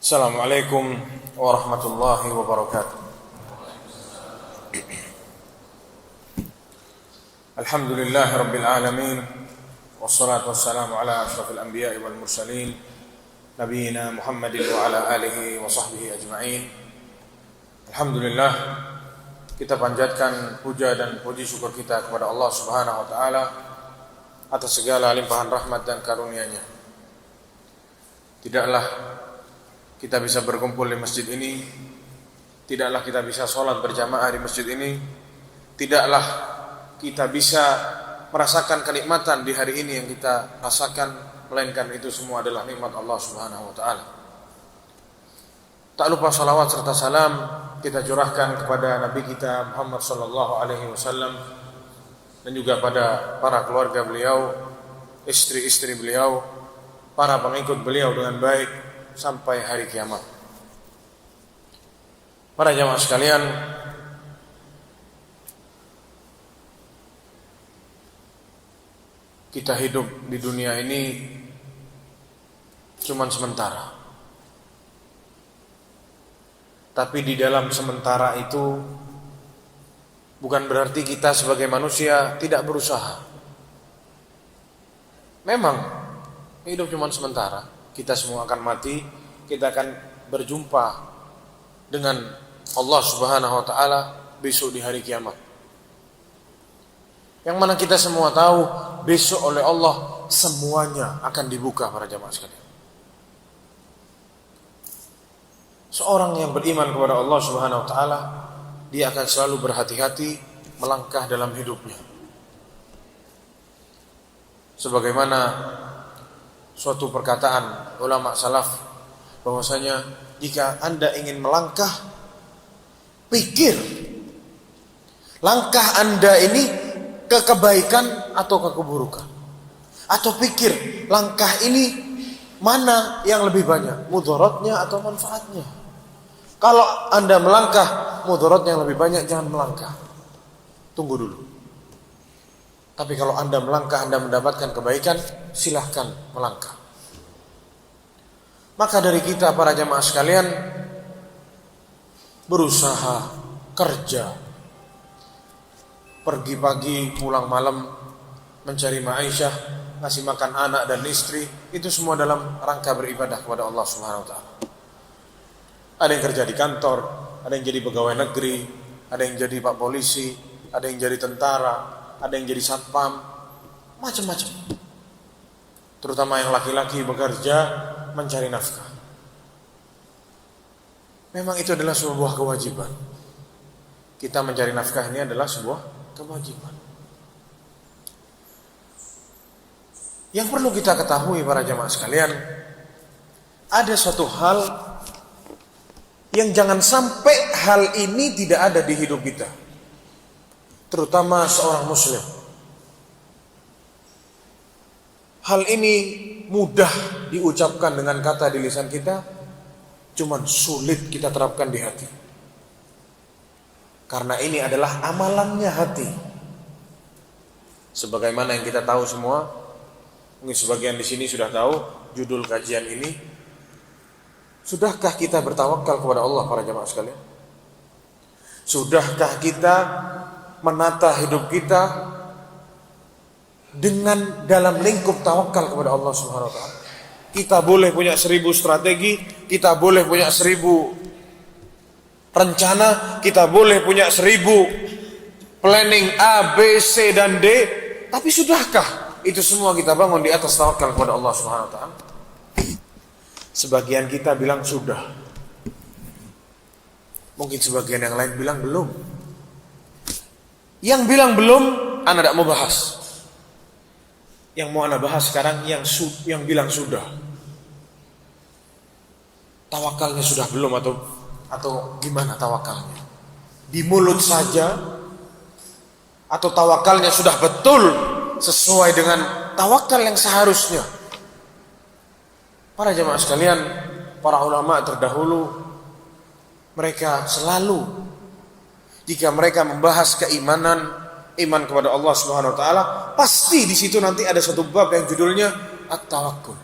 Assalamualaikum warahmatullahi wabarakatuh. Alhamdulillahi rabbil alamin, wassalatu wassalamu ala ashrafil anbiya'i wal mursalin, nabiyina Muhammadin wa ala alihi wa sahbihi ajma'in. Alhamdulillah, kita panjatkan puja dan puji syukur kita kepada Allah Subhanahu wa taala atas segala limpahan rahmat dan karunia-Nya. Tidaklah kita bisa berkumpul di masjid ini, tidaklah kita bisa sholat berjamaah di masjid ini, tidaklah kita bisa merasakan kenikmatan di hari ini yang kita rasakan, melainkan itu semua adalah nikmat Allah Subhanahu wa taala. Tak lupa salawat serta salam kita curahkan kepada Nabi kita Muhammad sallallahu alaihi wasallam dan juga pada para keluarga beliau, istri-istri beliau, para pengikut beliau dengan baik sampai hari kiamat. Para jamaah sekalian, kita hidup di dunia ini cuman sementara. Tapi di dalam sementara itu bukan berarti kita sebagai manusia tidak berusaha. Memang hidup cuman sementara. Kita semua akan mati, kita akan berjumpa dengan Allah Subhanahu wa taala besok di hari kiamat. Yang mana kita semua tahu besok oleh Allah semuanya akan dibuka para jamaah sekalian. Seorang yang beriman kepada Allah Subhanahu wa taala, dia akan selalu berhati-hati melangkah dalam hidupnya. Sebagaimana suatu perkataan ulama salaf bahwasanya jika Anda ingin melangkah, pikir langkah Anda ini ke kebaikan atau ke keburukan, atau pikir langkah ini mana yang lebih banyak, mudaratnya atau manfaatnya. Kalau Anda melangkah mudaratnya yang lebih banyak, jangan melangkah, tunggu dulu. Tapi kalau Anda melangkah, Anda mendapatkan kebaikan, silahkan melangkah. Maka dari kita para jamaah sekalian, berusaha, kerja, pergi pagi, pulang malam, mencari ma'isyah, ngasih makan anak dan istri, itu semua dalam rangka beribadah kepada Allah Subhanahu wa taala. Ada yang kerja di kantor, ada yang jadi pegawai negeri, ada yang jadi pak polisi, ada yang jadi tentara, ada yang jadi satpam, macam-macam. Terutama yang laki-laki bekerja mencari nafkah. Memang itu adalah sebuah kewajiban. Kita mencari nafkah ini adalah sebuah kewajiban. Yang perlu kita ketahui para jamaah sekalian, ada suatu hal yang jangan sampai hal ini tidak ada di hidup kita, terutama seorang muslim. Hal ini mudah diucapkan dengan kata di lisan kita, cuman sulit kita terapkan di hati. Karena ini adalah amalannya hati. Sebagaimana yang kita tahu semua, mungkin sebagian di sini sudah tahu judul kajian ini. Sudahkah kita bertawakal kepada Allah para jamaah sekalian? Sudahkah kita menata hidup kita dengan dalam lingkup tawakal kepada Allah Subhanahu wa taala? Kita boleh punya 1000 strategi, kita boleh punya 1000 rencana, kita boleh punya 1000 planning A, B, C dan D, tapi sudahkah itu semua kita bangun di atas tawakal kepada Allah Subhanahu wa taala? Sebagian kita bilang sudah. Mungkin sebagian yang lain bilang belum. Yang bilang belum, ana tidak mau bahas. Yang mau ana bahas sekarang yang bilang sudah. Tawakalnya sudah belum atau gimana tawakalnya? Di mulut saja atau tawakalnya sudah betul sesuai dengan tawakal yang seharusnya? Para jemaah sekalian, para ulama terdahulu, mereka selalu jika mereka membahas keimanan, iman kepada Allah Subhanahu wa taala, pasti di situ nanti ada satu bab yang judulnya at-tawakkul.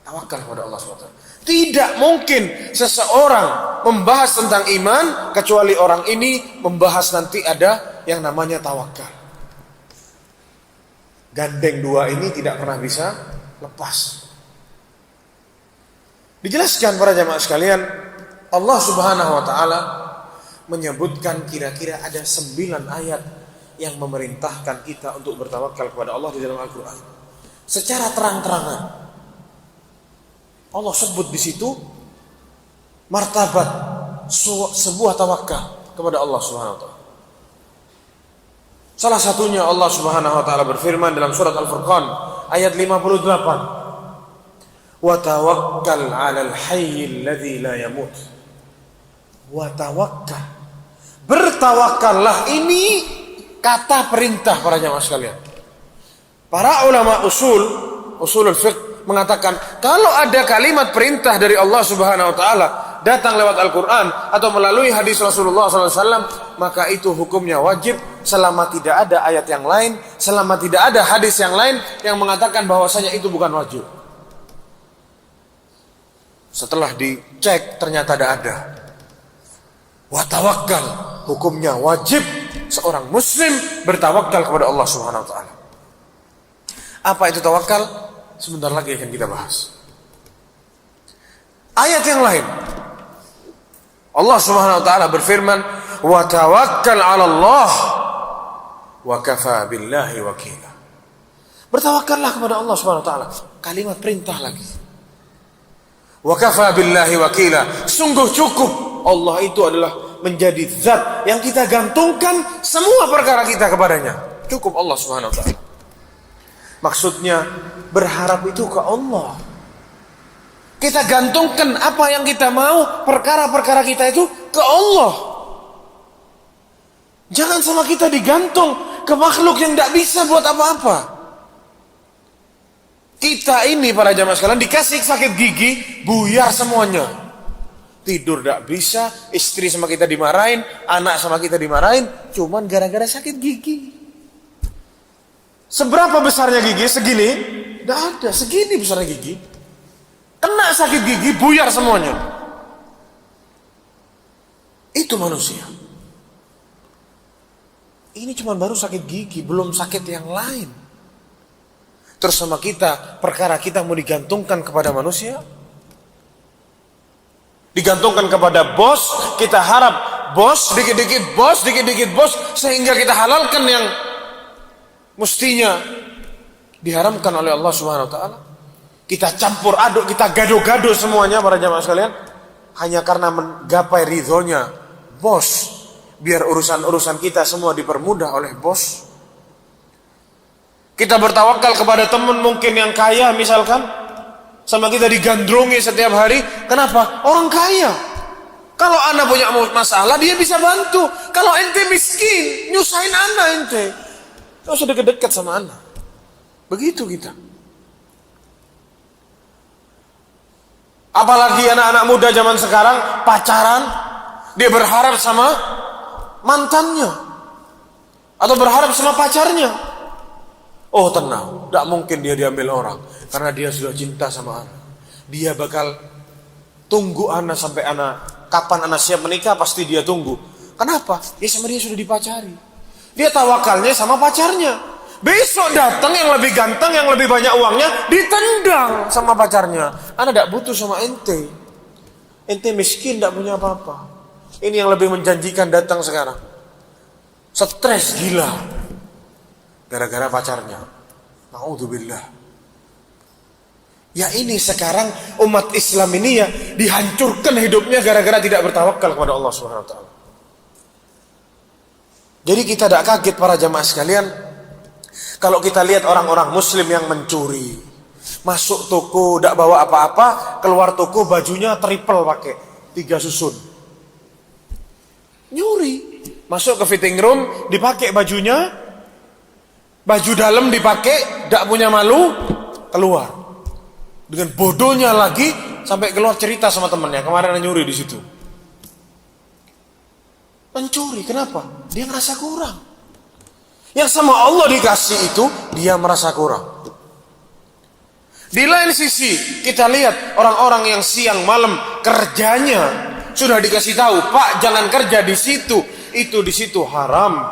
Tawakal kepada Allah SWT. Tidak mungkin seseorang membahas tentang iman kecuali orang ini membahas nanti ada yang namanya tawakal. Gandeng dua ini tidak pernah bisa lepas. Dijelaskan para jamaah sekalian, Allah Subhanahu wa taala menyebutkan kira-kira ada 9 ayat yang memerintahkan kita untuk bertawakal kepada Allah di dalam Al-Qur'an. Secara terang-terangan Allah sebut di situ martabat sebuah tawakal kepada Allah Subhanahu wa taala. Salah satunya Allah Subhanahu wa taala berfirman dalam surat Al-Furqan ayat 58. Wa tawakkal 'alal hayyil ladzi la yamut. Wa tawakkal. Bertawakallah, ini kata perintah para jamaah sekalian. Para ulama usulul fiqh mengatakan kalau ada kalimat perintah dari Allah Subhanahu wa taala datang lewat Al-Qur'an atau melalui hadis Rasulullah SAW, maka itu hukumnya wajib selama tidak ada ayat yang lain, selama tidak ada hadis yang lain yang mengatakan bahwasanya itu bukan wajib. Setelah dicek ternyata tidak ada. Wa tawakkal, hukumnya wajib seorang muslim bertawakal kepada Allah Subhanahu wa taala. Apa itu tawakal? Sebentar lagi akan kita bahas. Ayat yang lain Allah Subhanahu wa taala berfirman, "Wa tawakkal 'ala Allah wa kafa billahi wakila." Bertawakallah kepada Allah Subhanahu wa taala. Kalimat perintah lagi. Wa kafa billahi wakila. Sungguh cukup Allah itu adalah menjadi zat yang kita gantungkan semua perkara kita kepadanya. Cukup Allah Subhanahu wa taala. Maksudnya berharap itu ke Allah. Kita gantungkan apa yang kita mau, perkara-perkara kita itu ke Allah. Jangan sama kita digantung ke makhluk yang tidak bisa buat apa-apa. Kita ini para jamaah sekalian dikasih sakit gigi, buyar semuanya. Tidur tidak bisa, istri sama kita dimarahin, anak sama kita dimarahin, cuman gara-gara sakit gigi. Seberapa besarnya gigi? Segini? Tidak ada, segini besarnya gigi. Kena sakit gigi, buyar semuanya. Itu manusia. Ini cuma baru sakit gigi, belum sakit yang lain. Terus sama kita, perkara kita mau digantungkan kepada manusia, digantungkan kepada bos, kita harap bos, dikit-dikit bos, sehingga kita halalkan yang mestinya diharamkan oleh Allah Subhanahu wa taala. Kita campur aduk, kita gado-gado semuanya para jamaah sekalian hanya karena menggapai ridhonya bos, biar urusan-urusan kita semua dipermudah oleh bos. Kita bertawakal kepada teman mungkin yang kaya misalkan, sama kita digandrungi setiap hari. Kenapa? Orang kaya. Kalau anak punya masalah dia bisa bantu. Kalau ente miskin, nyusahin anak ente. Gak usah deket-deket sama anak. Begitu kita. Apalagi anak-anak muda zaman sekarang pacaran, dia berharap sama mantannya atau berharap sama pacarnya. Oh tenang, tidak mungkin dia diambil orang karena dia sudah cinta sama anak. Dia bakal tunggu anak sampai anak, kapan anak siap menikah pasti dia tunggu. Kenapa? Ya sama dia sudah dipacari. Dia tawakalnya sama pacarnya. Besok datang yang lebih ganteng, yang lebih banyak uangnya, ditendang sama pacarnya. Anak tidak butuh sama ente. Ente miskin, tidak punya apa-apa. Ini yang lebih menjanjikan datang sekarang. Stres gila gara-gara pacarnya. Na'udzubillah. Ya ini sekarang umat Islam ini ya dihancurkan hidupnya gara-gara tidak bertawakal kepada Allah Subhanahu wa taala. Jadi kita tidak kaget para jamaah sekalian kalau kita lihat orang-orang muslim yang mencuri. Masuk toko tidak bawa apa-apa, keluar toko bajunya triple pakai, 3 susun. Nyuri. Masuk ke fitting room dipakai bajunya, baju dalam dipakai, tidak punya malu, keluar. Dengan bodohnya lagi sampai keluar cerita sama temannya, kemarin nyuri di situ. Pencuri, kenapa? Dia ngerasa kurang. Yang sama Allah dikasih itu dia merasa kurang. Di lain sisi kita lihat orang-orang yang siang malam kerjanya sudah dikasih tahu, Pak jangan kerja di situ, itu di situ haram,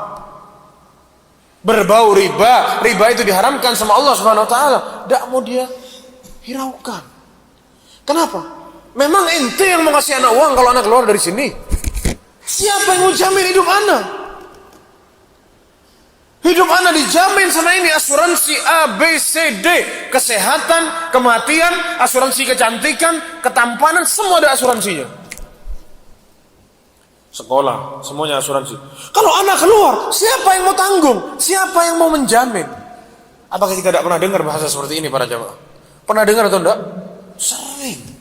berbau riba, riba itu diharamkan sama Allah Subhanahu Wa Taala. Tidak mau dia hiraukan. Kenapa? Memang ente yang mau kasih anak uang kalau anak keluar dari sini. Siapa yang mau jamin hidup anak? Hidup anak dijamin sama ini asuransi A, B, C, D. Kesehatan, kematian, asuransi kecantikan, ketampanan, semua ada asuransinya. Sekolah, semuanya asuransi. Kalau anak keluar, siapa yang mau tanggung? Siapa yang mau menjamin? Apakah kita tidak pernah dengar bahasa seperti ini para jamaah? Pernah dengar atau enggak? Sering.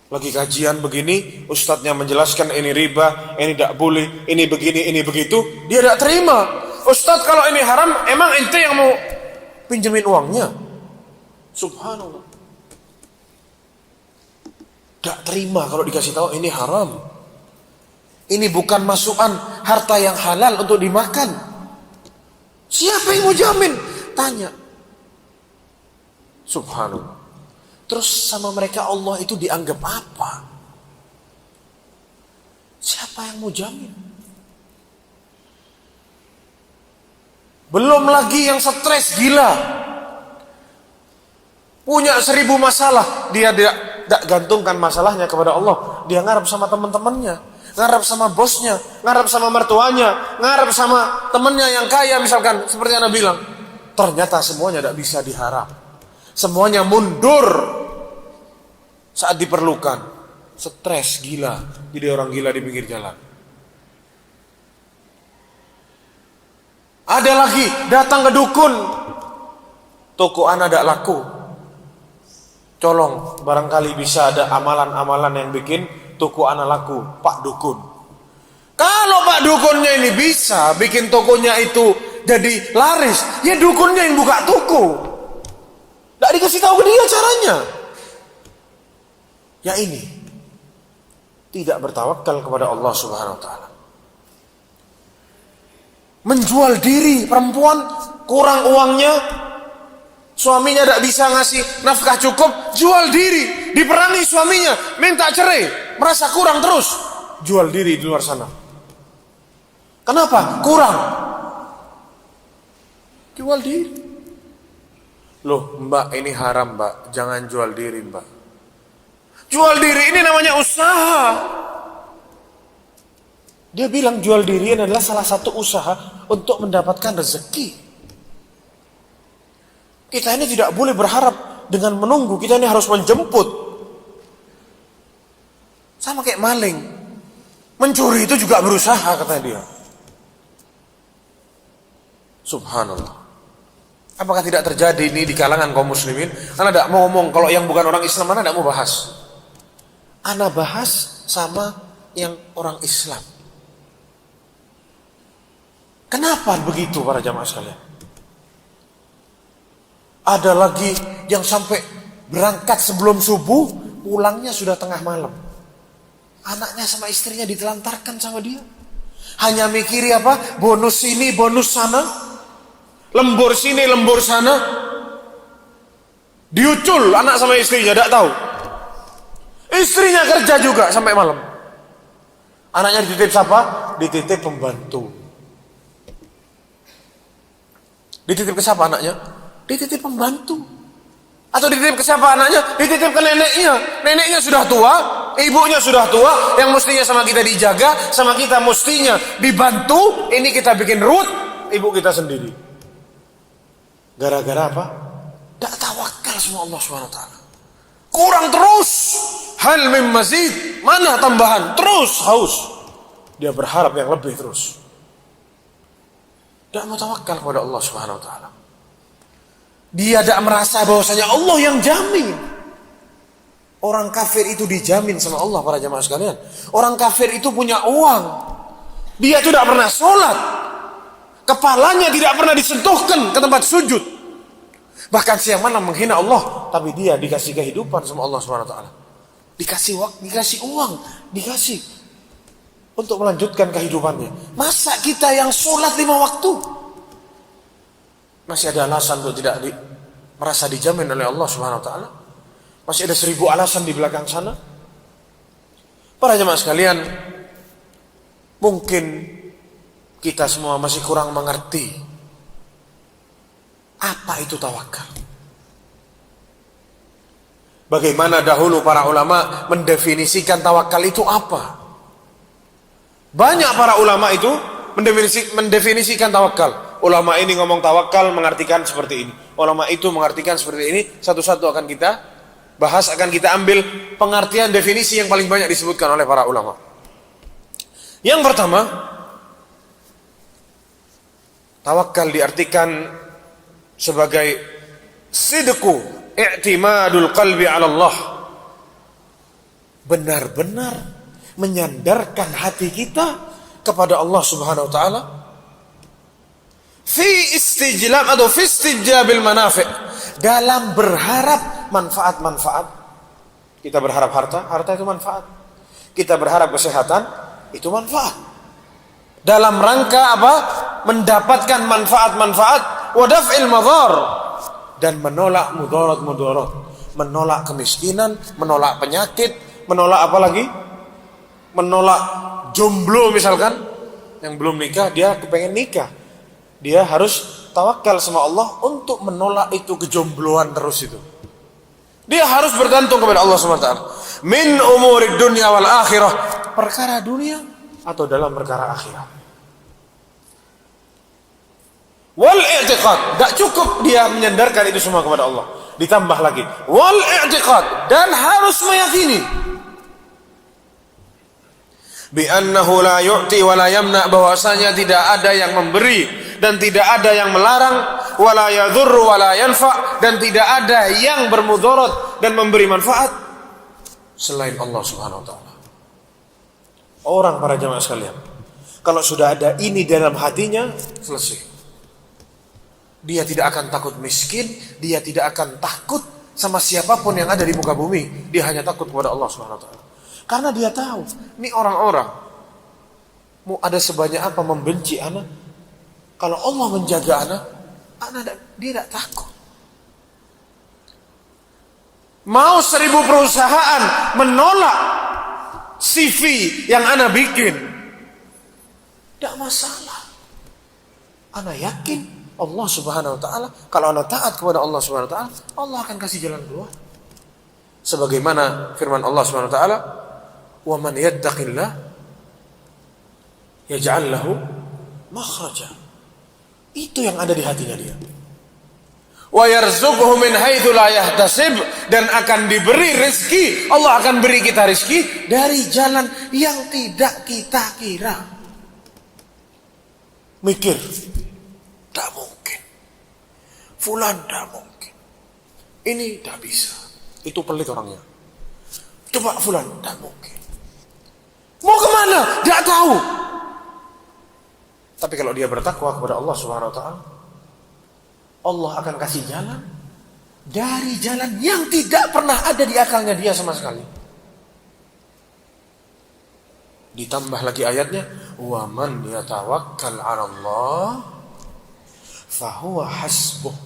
Lagi kajian begini, ustadznya menjelaskan ini riba, ini tidak boleh, ini begini, ini begitu, dia tidak terima. Ustadz kalau ini haram, emang ente yang mau pinjemin uangnya? Subhanallah. Tidak terima kalau dikasih tahu ini haram. Ini bukan masukan harta yang halal untuk dimakan. Siapa yang mau jamin? Tanya. Subhanallah. Terus sama mereka Allah itu dianggap apa? Siapa yang mau jamin? Belum lagi yang stres gila. Punya 1000 masalah. Dia tidak gantungkan masalahnya kepada Allah. Dia ngarep sama teman-temannya, ngarep sama bosnya, ngarep sama mertuanya, ngarep sama temannya yang kaya misalkan. Seperti yang Anda bilang. Ternyata semuanya tidak bisa diharap. Semuanya mundur saat diperlukan. Stres gila, jadi orang gila di pinggir jalan. Ada lagi datang ke dukun, toko anak tidak laku. Colong, barangkali bisa ada amalan-amalan yang bikin toko anak laku, Pak Dukun. Kalau Pak Dukunnya ini bisa bikin tokonya itu jadi laris, ya dukunnya yang buka toko. Tidak dikasih tahu ke dia caranya. Ya ini tidak bertawakal kepada Allah Subhanahu Wa Taala. Menjual diri perempuan, kurang uangnya, suaminya tidak bisa ngasih nafkah cukup, jual diri, diperangi suaminya, minta cerai, merasa kurang terus, jual diri di luar sana. Kenapa? Kurang. Jual diri. Loh mbak, ini haram mbak, jangan jual diri mbak. Jual diri ini namanya usaha. Dia bilang jual diri adalah salah satu usaha untuk mendapatkan rezeki. Kita ini tidak boleh berharap dengan menunggu, kita ini harus menjemput. Sama kayak maling. Mencuri itu juga berusaha kata dia. Subhanallah. Apakah tidak terjadi ini di kalangan kaum muslimin? Anda tidak mau ngomong, kalau yang bukan orang Islam Anda tidak mau bahas. Anda bahas sama yang orang Islam. Kenapa begitu para jamaah sekalian? Ada lagi yang sampai berangkat sebelum subuh, pulangnya sudah tengah malam. Anaknya sama istrinya ditelantarkan sama dia. Hanya mikiri apa? Bonus sini, bonus sana. Lembur sini, lembur sana. Diucul anak sama istrinya, tidak tahu. Istrinya kerja juga sampai malam. Anaknya dititip siapa? Dititip pembantu. Dititip ke siapa anaknya? Dititip pembantu. Atau dititip ke siapa anaknya? Dititip ke neneknya. Neneknya sudah tua, ibunya sudah tua, yang mestinya sama kita dijaga, sama kita mestinya dibantu. Ini kita bikin ruwet, ibu kita sendiri. Gara-gara apa? Tak tawakal sama Allah SWT. Kurang terus. Hal mim mazid. Mana tambahan? Terus haus. Dia berharap yang lebih terus. Tak mau tawakal kepada Allah SWT. Dia tidak merasa bahwasanya Allah yang jamin. Orang kafir itu dijamin sama Allah para jamaah sekalian. Orang kafir itu punya uang. Dia tidak pernah sholat. Kepalanya tidak pernah disentuhkan ke tempat sujud. Bahkan siang mana menghina Allah, tapi dia dikasih kehidupan sama Allah SWT. Dikasih waktu, dikasih uang, dikasih untuk melanjutkan kehidupannya. Masa kita yang sholat 5 waktu masih ada alasan untuk tidak merasa dijamin oleh Allah Subhanahu wa taala. Masih ada 1000 alasan di belakang sana. Para jemaah sekalian, mungkin kita semua masih kurang mengerti apa itu tawakal. Bagaimana dahulu para ulama mendefinisikan tawakal itu apa? Banyak para ulama itu mendefinisikan tawakal. Ulama ini ngomong tawakal mengartikan seperti ini. Ulama itu mengartikan seperti ini. Satu-satu akan kita bahas, akan kita ambil pengertian definisi yang paling banyak disebutkan oleh para ulama. Yang pertama, tawakal diartikan sebagai sidqu i'timadul qalbi 'ala Allah. Benar-benar menyandarkan hati kita kepada Allah Subhanahu wa taala fi istijlab atau fi istijabil manafi', dalam berharap manfaat-manfaat. Kita berharap harta itu manfaat. Kita berharap kesehatan, itu manfaat. Dalam rangka apa? Mendapatkan manfaat-manfaat wa daf'il madhar, dan menolak mudarat-mudarat, menolak kemiskinan, menolak penyakit, menolak apa lagi? Menolak jomblo misalkan, yang belum nikah dia kepengen nikah. Dia harus tawakal sama Allah untuk menolak itu kejombloan terus itu. Dia harus bergantung kepada Allah SWT. Min umurid dunya wal akhirah, perkara dunia atau dalam perkara akhirat. Wal i'tiqad, gak cukup dia menyandarkan itu semua kepada Allah, ditambah lagi wal i'tiqad, dan harus meyakini bi annahu la yu'ti wa la yamna, bahwasanya tidak ada yang memberi dan tidak ada yang melarang, wala yadhurru wala yanfa, dan tidak ada yang bermudarat dan memberi manfaat selain Allah Subhanahu wa taala. Orang, para jemaah sekalian, kalau sudah ada ini dalam hatinya, selesai. Dia tidak akan takut miskin, dia tidak akan takut sama siapapun yang ada di muka bumi. Dia hanya takut kepada Allah Subhanahu wa taala. Karena dia tahu, ini orang-orang mau ada sebanyak apa membenci anak, kalau Allah menjaga anak dia tidak takut. Mau 1000 perusahaan menolak CV yang anak bikin, tidak masalah. Anak yakin Allah Subhanahu wa taala, kalau anak taat kepada Allah Subhanahu wa taala, Allah akan kasih jalan keluar. Sebagaimana firman Allah Subhanahu wa taala, "Wa man yattaqillah yaj'al lahu makhraja." Itu yang ada di hatinya dia. Wa yarzuqhu min haitsu la yahtasib, dan akan diberi rezeki, Allah akan beri kita rezeki dari jalan yang tidak kita kira. Mikir, tak mungkin. Fulan tak mungkin. Ini tak bisa. Itu pelit orangnya. Coba fulan, tak mungkin. Mau kemana? Tidak tahu. Tapi kalau dia bertakwa kepada Allah Subhanahu wa taala, Allah akan kasih jalan dari jalan yang tidak pernah ada di akalnya dia sama sekali. Ditambah lagi ayatnya, wa man yatawakkal 'ala Allah fahuwa hasbuh.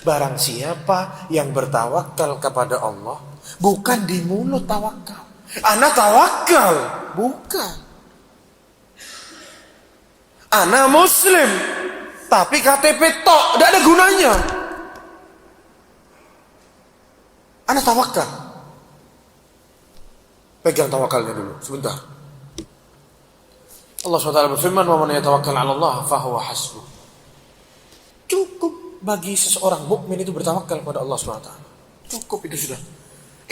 Barang siapa yang bertawakal kepada Allah, bukan di mulut tawakal, ana tawakal, bukan. Ana muslim, tapi KTP tok, tidak ada gunanya. Ana tawakal. Pegang tawakalnya dulu, sebentar. Allah SWT berfirman, "Wa man yatawakkal 'ala Allah fahuwa hasbuh." Cukup bagi seseorang mukmin itu bertawakal kepada Allah SWT. Cukup, itu sudah.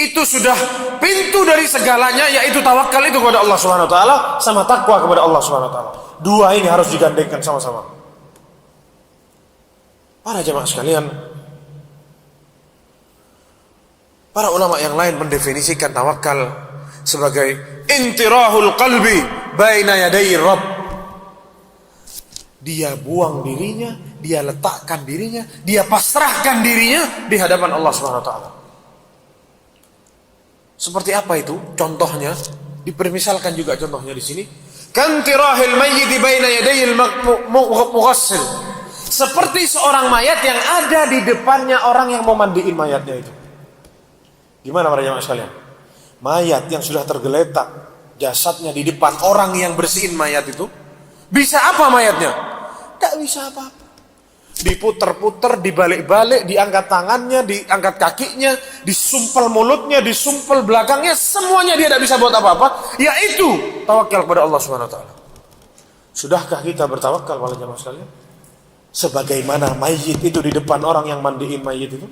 Itu sudah pintu dari segalanya, yaitu tawakal itu kepada Allah SWT sama takwa kepada Allah SWT. Dua ini harus digandengkan sama-sama. Para jemaah sekalian, para ulama yang lain mendefinisikan tawakal sebagai intirahul qalbi baina yaday Rabb. Dia buang dirinya, dia letakkan dirinya, dia pasrahkan dirinya di hadapan Allah Subhanahu wa taala. Seperti apa itu? Contohnya dipermisalkan juga contohnya di sini. Kantirahil mayyit baina yadayil mughassil. seperti seorang mayat yang ada di depannya orang yang mau mandiin mayatnya itu. Gimana para jamaah sekalian? Mayat yang sudah tergeletak jasadnya di depan orang yang bersihin mayat itu, bisa apa mayatnya? Tak bisa apa-apa. Diputer-puter, dibalik-balik, diangkat tangannya, diangkat kakinya, disumpel mulutnya, disumpel belakangnya, semuanya dia tidak bisa buat apa-apa. Yaitu tawakal kepada Allah Subhanahu wa taala. Sudahkah kita bertawakal para jamaah sekalian? Sebagaimana mayit itu di depan orang yang mandiin mayit itu.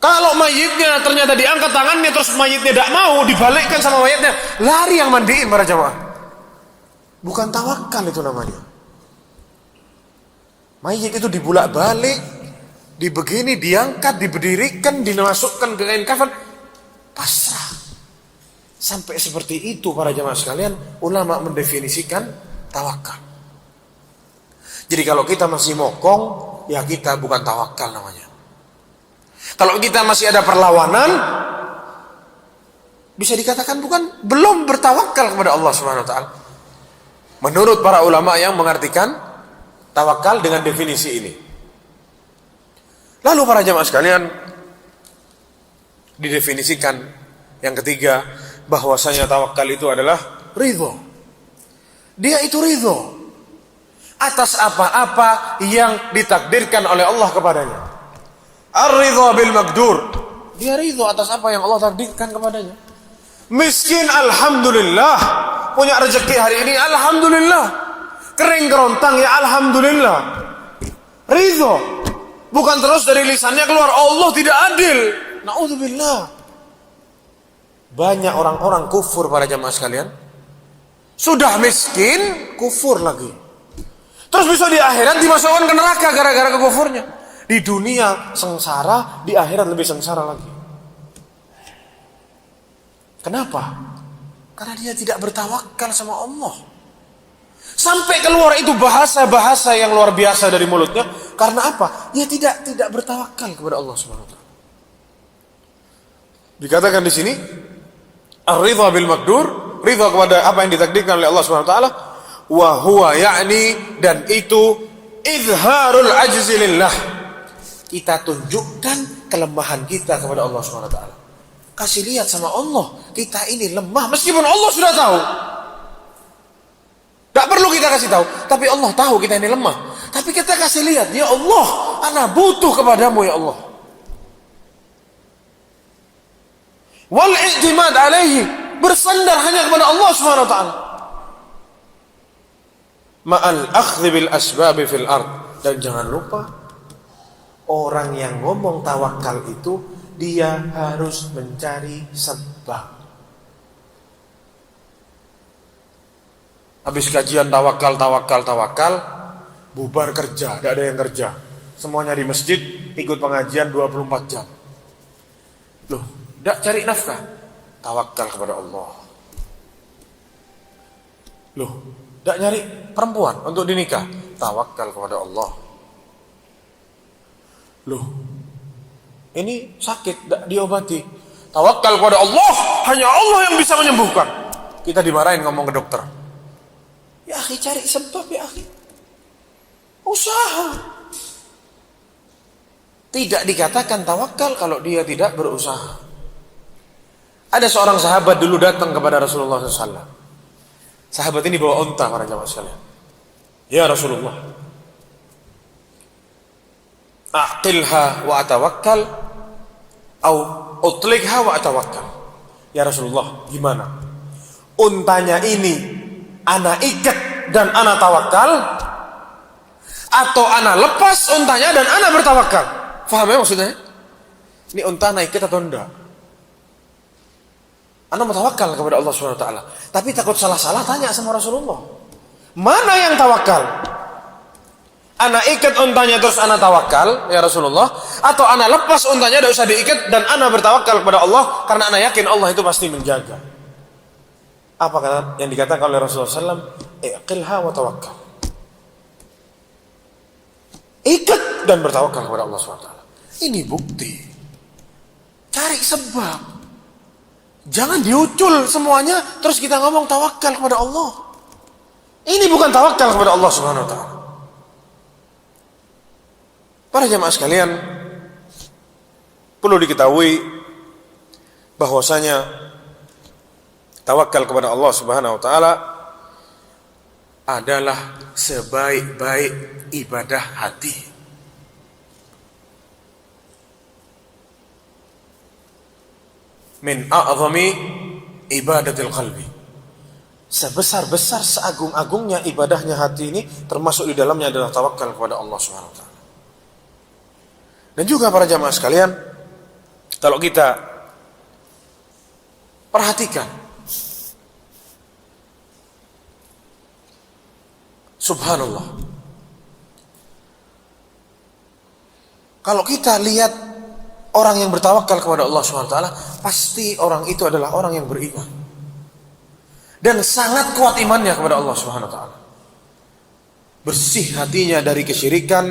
Kalau mayitnya ternyata diangkat tangannya terus mayitnya tidak mau, dibalikkan sama mayitnya, lari yang mandiin para jamaah. Bukan tawakal itu namanya. Mayit itu dibulak-balik, dibegini, diangkat, diberdirikan, dimasukkan ke kain kafan, pasrah. Sampai seperti itu para jamaah sekalian, ulama mendefinisikan tawakal. Jadi kalau kita masih mokong, ya kita bukan tawakal namanya. Kalau kita masih ada perlawanan, bisa dikatakan belum bertawakal kepada Allah Subhanahu wa taala. Menurut para ulama yang mengartikan tawakal dengan definisi ini. Lalu para jamaah sekalian, didefinisikan yang ketiga, bahwasanya tawakal itu adalah ridho. Dia itu ridho atas apa-apa yang ditakdirkan oleh Allah kepadanya. Ar-ridho bil maqdur. Dia ridho atas apa yang Allah takdirkan kepadanya. Miskin, alhamdulillah. Punya rezeki hari ini, alhamdulillah. Kering kerontang, ya alhamdulillah. Ridho. Bukan terus dari lisannya keluar, Allah tidak adil. Na'udzubillah. Banyak orang-orang kufur para jamaah sekalian. Sudah miskin, kufur lagi. Terus bisa di akhirat dimasukkan ke neraka gara-gara kekufurnya. Di dunia sengsara, di akhirat lebih sengsara lagi. Kenapa? Karena dia tidak bertawakal sama Allah. Sampai keluar itu bahasa-bahasa yang luar biasa dari mulutnya. Karena apa? Dia tidak bertawakal kepada Allah Subhanahu wa taala. Dikatakan di sini, ar-ridha bil maqdur, ridha kepada apa yang ditakdirkan oleh Allah Subhanahu wa taala, wa huwa ya'ni, dan itu izharul ajzi lillah. Kita tunjukkan kelemahan kita kepada Allah Subhanahu wa taala. Kasih lihat sama Allah, kita ini lemah meskipun Allah sudah tahu. Tak perlu kita kasih tahu, tapi Allah tahu kita ini lemah. Tapi kita kasih lihat, ya Allah, ana butuh kepadamu ya Allah. Wal i'timad alaihi, bersandar hanya kepada Allah Subhanahu wa taala. Ma'al akhdhi bil asbab fil ard, dan jangan lupa orang yang ngomong tawakal itu dia harus mencari sebab. Habis kajian tawakal, bubar kerja, tidak ada yang kerja. Semuanya di masjid, ikut pengajian 24 jam. Loh, tidak cari nafkah, tawakal kepada Allah. Loh, tidak nyari perempuan untuk dinikah, tawakal kepada Allah. Loh, ini sakit, tidak diobati, tawakal kepada Allah. Hanya Allah yang bisa menyembuhkan. Kita dimarahin ngomong ke dokter. Ya akhi, cari sebab ya akhi. Usaha. Tidak dikatakan tawakal kalau dia tidak berusaha. Ada seorang sahabat dulu datang kepada Rasulullah SAW. Sahabat ini bawa unta para jamaah sekalian. Ya Rasulullah, aqilha wa atawakkal, au utlikha wa atawakkal. Ya Rasulullah, gimana? Untanya ini ana ikat dan ana tawakal, atau ana lepas untanya dan ana bertawakal? Faham ya maksudnya? Ini unta ana ikat atau enggak? Ana bertawakal kepada Allah Subhanahu wa taala, tapi takut salah-salah tanya sama Rasulullah. Mana yang tawakal? Ana ikat untanya terus ana tawakal ya Rasulullah, atau ana lepas untanya tidak usah diikat dan ana bertawakal kepada Allah karena ana yakin Allah itu pasti menjaga. Apa kata yang dikatakan oleh Rasulullah SAW? Iqilha wa tawakkal. Ikat dan bertawakal kepada Allah SWT. Ini bukti. Cari sebab. Jangan diucul semuanya terus kita ngomong tawakal kepada Allah. Ini bukan tawakal kepada Allah Subhanahu wa taala. Para jamaah sekalian, perlu diketahui bahwasanya tawakal kepada Allah Subhanahu wa taala adalah sebaik-baik ibadah hati. Min a'zami ibadatil qalbi. Sebesar-besar, seagung-agungnya ibadahnya hati ini, termasuk di dalamnya adalah tawakal kepada Allah Subhanahu wa taala. Dan juga para jamaah sekalian, kalau kita perhatikan, subhanallah, kalau kita lihat orang yang bertawakal kepada Allah Subhanahu wa taala, pasti orang itu adalah orang yang beriman dan sangat kuat imannya kepada Allah Subhanahu wa taala. Bersih hatinya dari kesyirikan,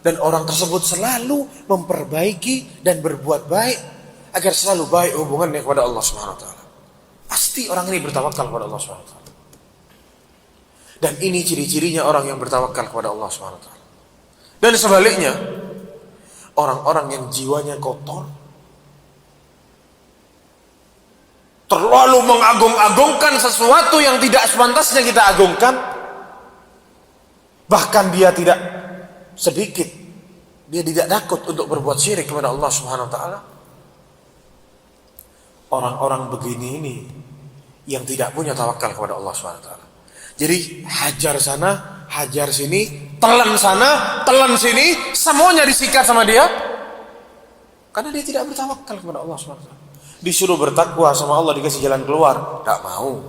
dan orang tersebut selalu memperbaiki dan berbuat baik agar selalu baik hubungannya kepada Allah Subhanahu wa taala. Pasti orang ini bertawakal kepada Allah Subhanahu wa taala. Dan ini ciri-cirinya orang yang bertawakal kepada Allah Subhanahu wa taala. Dan sebaliknya, orang-orang yang jiwanya kotor, terlalu mengagung-agungkan sesuatu yang tidak sepantasnya kita agungkan, bahkan dia tidak sedikit, dia tidak takut untuk berbuat syirik kepada Allah Subhanahu wa taala. Orang-orang begini ini yang tidak punya tawakal kepada Allah Subhanahu wa taala. Jadi hajar sana, hajar sini, telan sana, telan sini, semuanya disikat sama dia, karena dia tidak bertawakal kepada Allah Subhanahu wa taala. Disuruh bertakwa sama Allah, dikasih jalan keluar, tidak mau.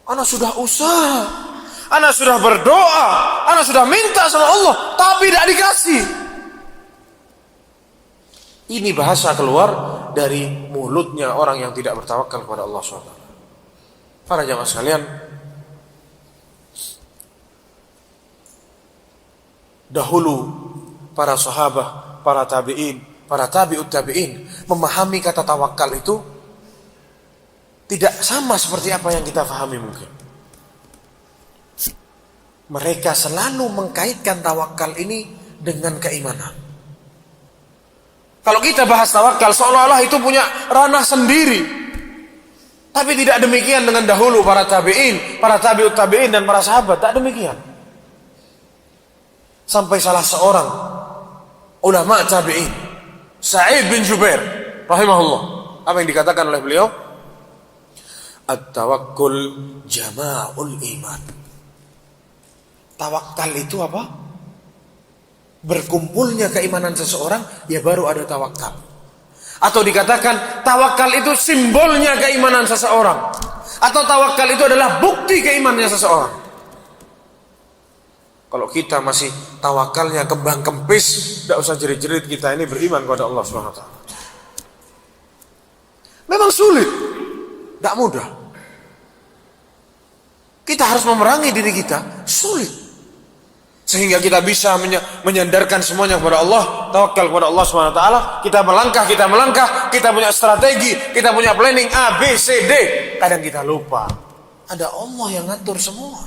Ana sudah usaha, ana sudah berdoa, ana sudah minta sama Allah, tapi tidak dikasih. Ini bahasa keluar dari mulutnya orang yang tidak bertawakal kepada Allah SWT. Para jamaah sekalian, dahulu para sahabat, para tabi'in, para tabi'ut tabi'in memahami kata tawakal itu tidak sama seperti apa yang kita pahami mungkin. Mereka selalu mengkaitkan tawakal ini dengan keimanan. Kalau kita bahas tawakal, seolah-olah itu punya ranah sendiri. Tapi tidak demikian dengan dahulu para tabi'in, para tabi'ut tabi'in dan para sahabat. Tak demikian. Sampai salah seorang ulama tabi'in, Sa'id bin Jubair rahimahullah, apa yang dikatakan oleh beliau? At-tawakkul jama'ul iman. Tawakal itu apa? Berkumpulnya keimanan seseorang, ya baru ada tawakal. Atau dikatakan tawakal itu simbolnya keimanan seseorang, atau tawakal itu adalah bukti keimanannya seseorang. Kalau kita masih tawakalnya kembang kempis, tidak usah jerit-jerit kita ini beriman kepada Allah SWT. Memang sulit, tidak mudah. Kita harus memerangi diri kita, sulit. Sehingga kita bisa menyandarkan semuanya kepada Allah, tawakal kepada Allah SWT. Kita melangkah, kita punya strategi, kita punya planning A, B, C, D. Kadang kita lupa, ada Allah yang ngatur semua.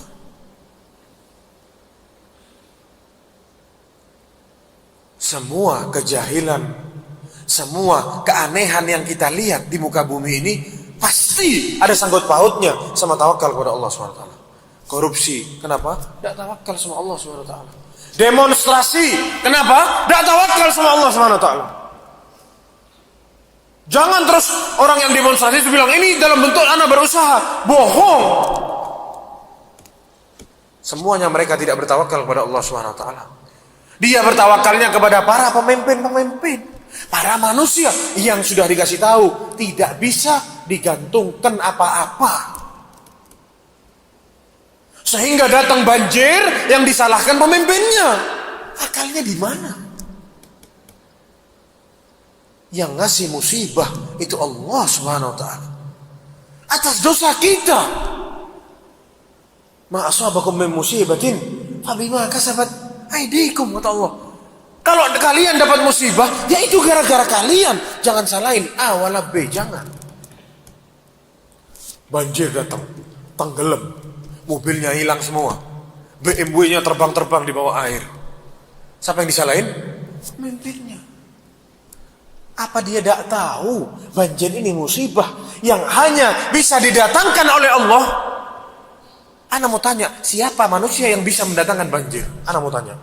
Semua kejahilan, semua keanehan yang kita lihat di muka bumi ini pasti ada sangkut pautnya sama tawakal kepada Allah SWT. Korupsi, kenapa? Tidak tawakal sama Allah SWT. Demonstrasi, kenapa? Tidak tawakal sama Allah SWT. Jangan terus orang yang demonstrasi itu bilang ini dalam bentuk anak berusaha. Bohong. Semuanya mereka tidak bertawakal kepada Allah SWT. Dia bertawakalnya kepada para pemimpin-pemimpin, para manusia yang sudah dikasih tahu tidak bisa digantungkan apa-apa. Sehingga datang banjir yang disalahkan pemimpinnya. Akalnya di mana? Yang ngasih musibah itu Allah Subhanahu wa taala. Atas dosa kita. Ma asabakum min musibatin fabima kasabat aydikum, kata Allah. Kalau kalian dapat musibah, ya itu gara-gara kalian. Jangan salahin A wala B, jangan. Banjir datang, tenggelam, mobilnya hilang semua, BMW-nya terbang-terbang di bawah air. Siapa yang disalahin? Pemimpinnya. Apa dia tidak tahu banjir ini musibah yang hanya bisa didatangkan oleh Allah? Ana mau tanya, siapa manusia yang bisa mendatangkan banjir? Ana mau tanya.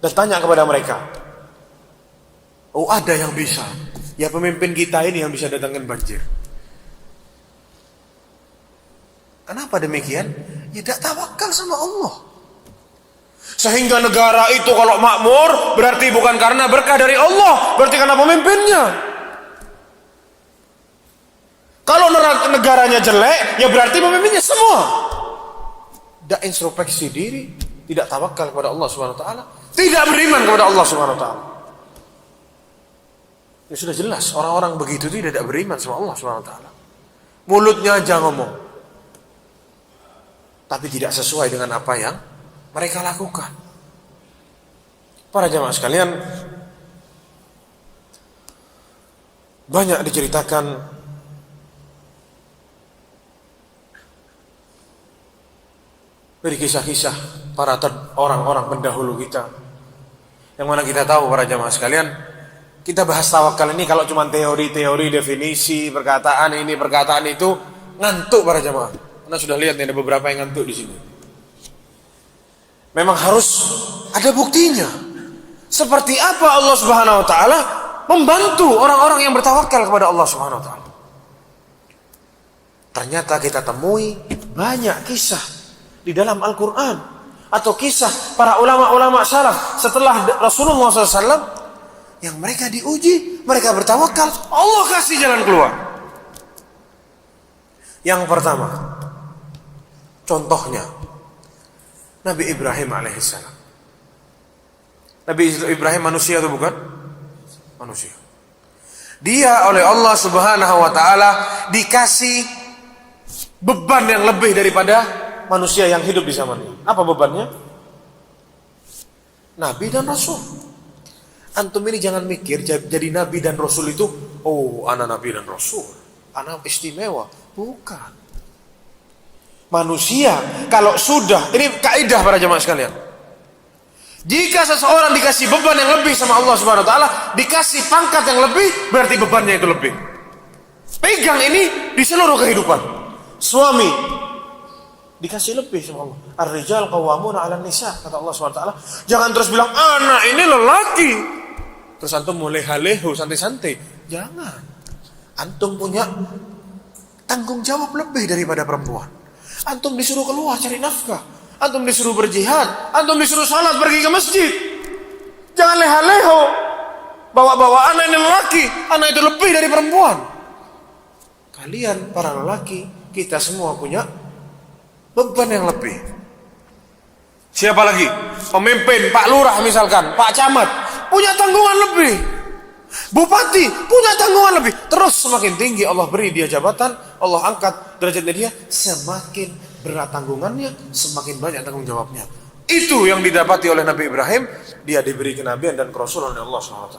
Dan tanya kepada mereka. Oh, ada yang bisa. Ya, pemimpin kita ini yang bisa datangkan banjir. Kenapa demikian? Ya, tidak tawakal sama Allah. Sehingga negara itu kalau makmur berarti bukan karena berkah dari Allah, berarti karena pemimpinnya. Kalau negaranya jelek, ya berarti pemimpinnya semua. Tidak introspeksi diri, tidak tawakal kepada Allah Subhanahu wa taala, tidak beriman kepada Allah Subhanahu wa taala. Ya sudah jelas, orang-orang begitu tidak beriman sama Allah Subhanahu wa taala. Mulutnya aja ngomong, tapi tidak sesuai dengan apa yang mereka lakukan. Para jamaah sekalian, banyak diceritakan dari kisah-kisah para orang-orang pendahulu kita. Yang mana kita tahu para jamaah sekalian, kita bahas tawakal ini kalau cuma teori-teori, definisi, perkataan ini, perkataan itu, ngantuk para jamaah. Karena sudah lihat nih ada beberapa yang ngantuk di sini. Memang harus ada buktinya. Seperti apa Allah Subhanahu wa taala membantu orang-orang yang bertawakal kepada Allah Subhanahu wa taala. Ternyata kita temui banyak kisah di dalam Al-Quran atau kisah para ulama-ulama salaf setelah Rasulullah SAW yang mereka diuji, mereka bertawakal, Allah kasih jalan keluar. Yang pertama, contohnya Nabi Ibrahim alaihissalam. Nabi Ibrahim manusia atau bukan? Manusia. Dia oleh Allah Subhanahu wa taala dikasih beban yang lebih daripada manusia yang hidup di zamannya. Apa bebannya? Nabi dan Rasul. Antum ini jangan mikir jadi Nabi dan Rasul itu, oh anak Nabi dan Rasul, anak istimewa. Bukan. Manusia kalau sudah, ini kaidah para jemaah sekalian, jika seseorang dikasih beban yang lebih sama Allah Subhanahu wa taala, dikasih pangkat yang lebih, berarti bebannya itu lebih. Pegang ini di seluruh kehidupan. Suami dikasih lebih sama Allah. Ar-rijal qawwamuna 'alan nisa, kata Allah Subhanahu wa taala. Jangan terus bilang anak ini lelaki, terus antum mulai halehu santai-santai. Jangan. Antum punya tanggung jawab lebih daripada perempuan. Antum disuruh keluar cari nafkah, antum disuruh berjihad, antum disuruh salat pergi ke masjid. Jangan leha-leho bawa-bawa anak ini lelaki, anak itu lebih dari perempuan. Kalian para lelaki, kita semua punya beban yang lebih. Siapa lagi? Pemimpin, Pak Lurah misalkan, Pak Camat, punya tanggungan lebih. Bupati punya tanggungan lebih. Terus semakin tinggi Allah beri dia jabatan, Allah angkat derajatnya dia, semakin berat tanggungannya, semakin banyak tanggung jawabnya. Itu yang didapati oleh Nabi Ibrahim. Dia diberi kenabian dan kerasulan oleh Allah SWT.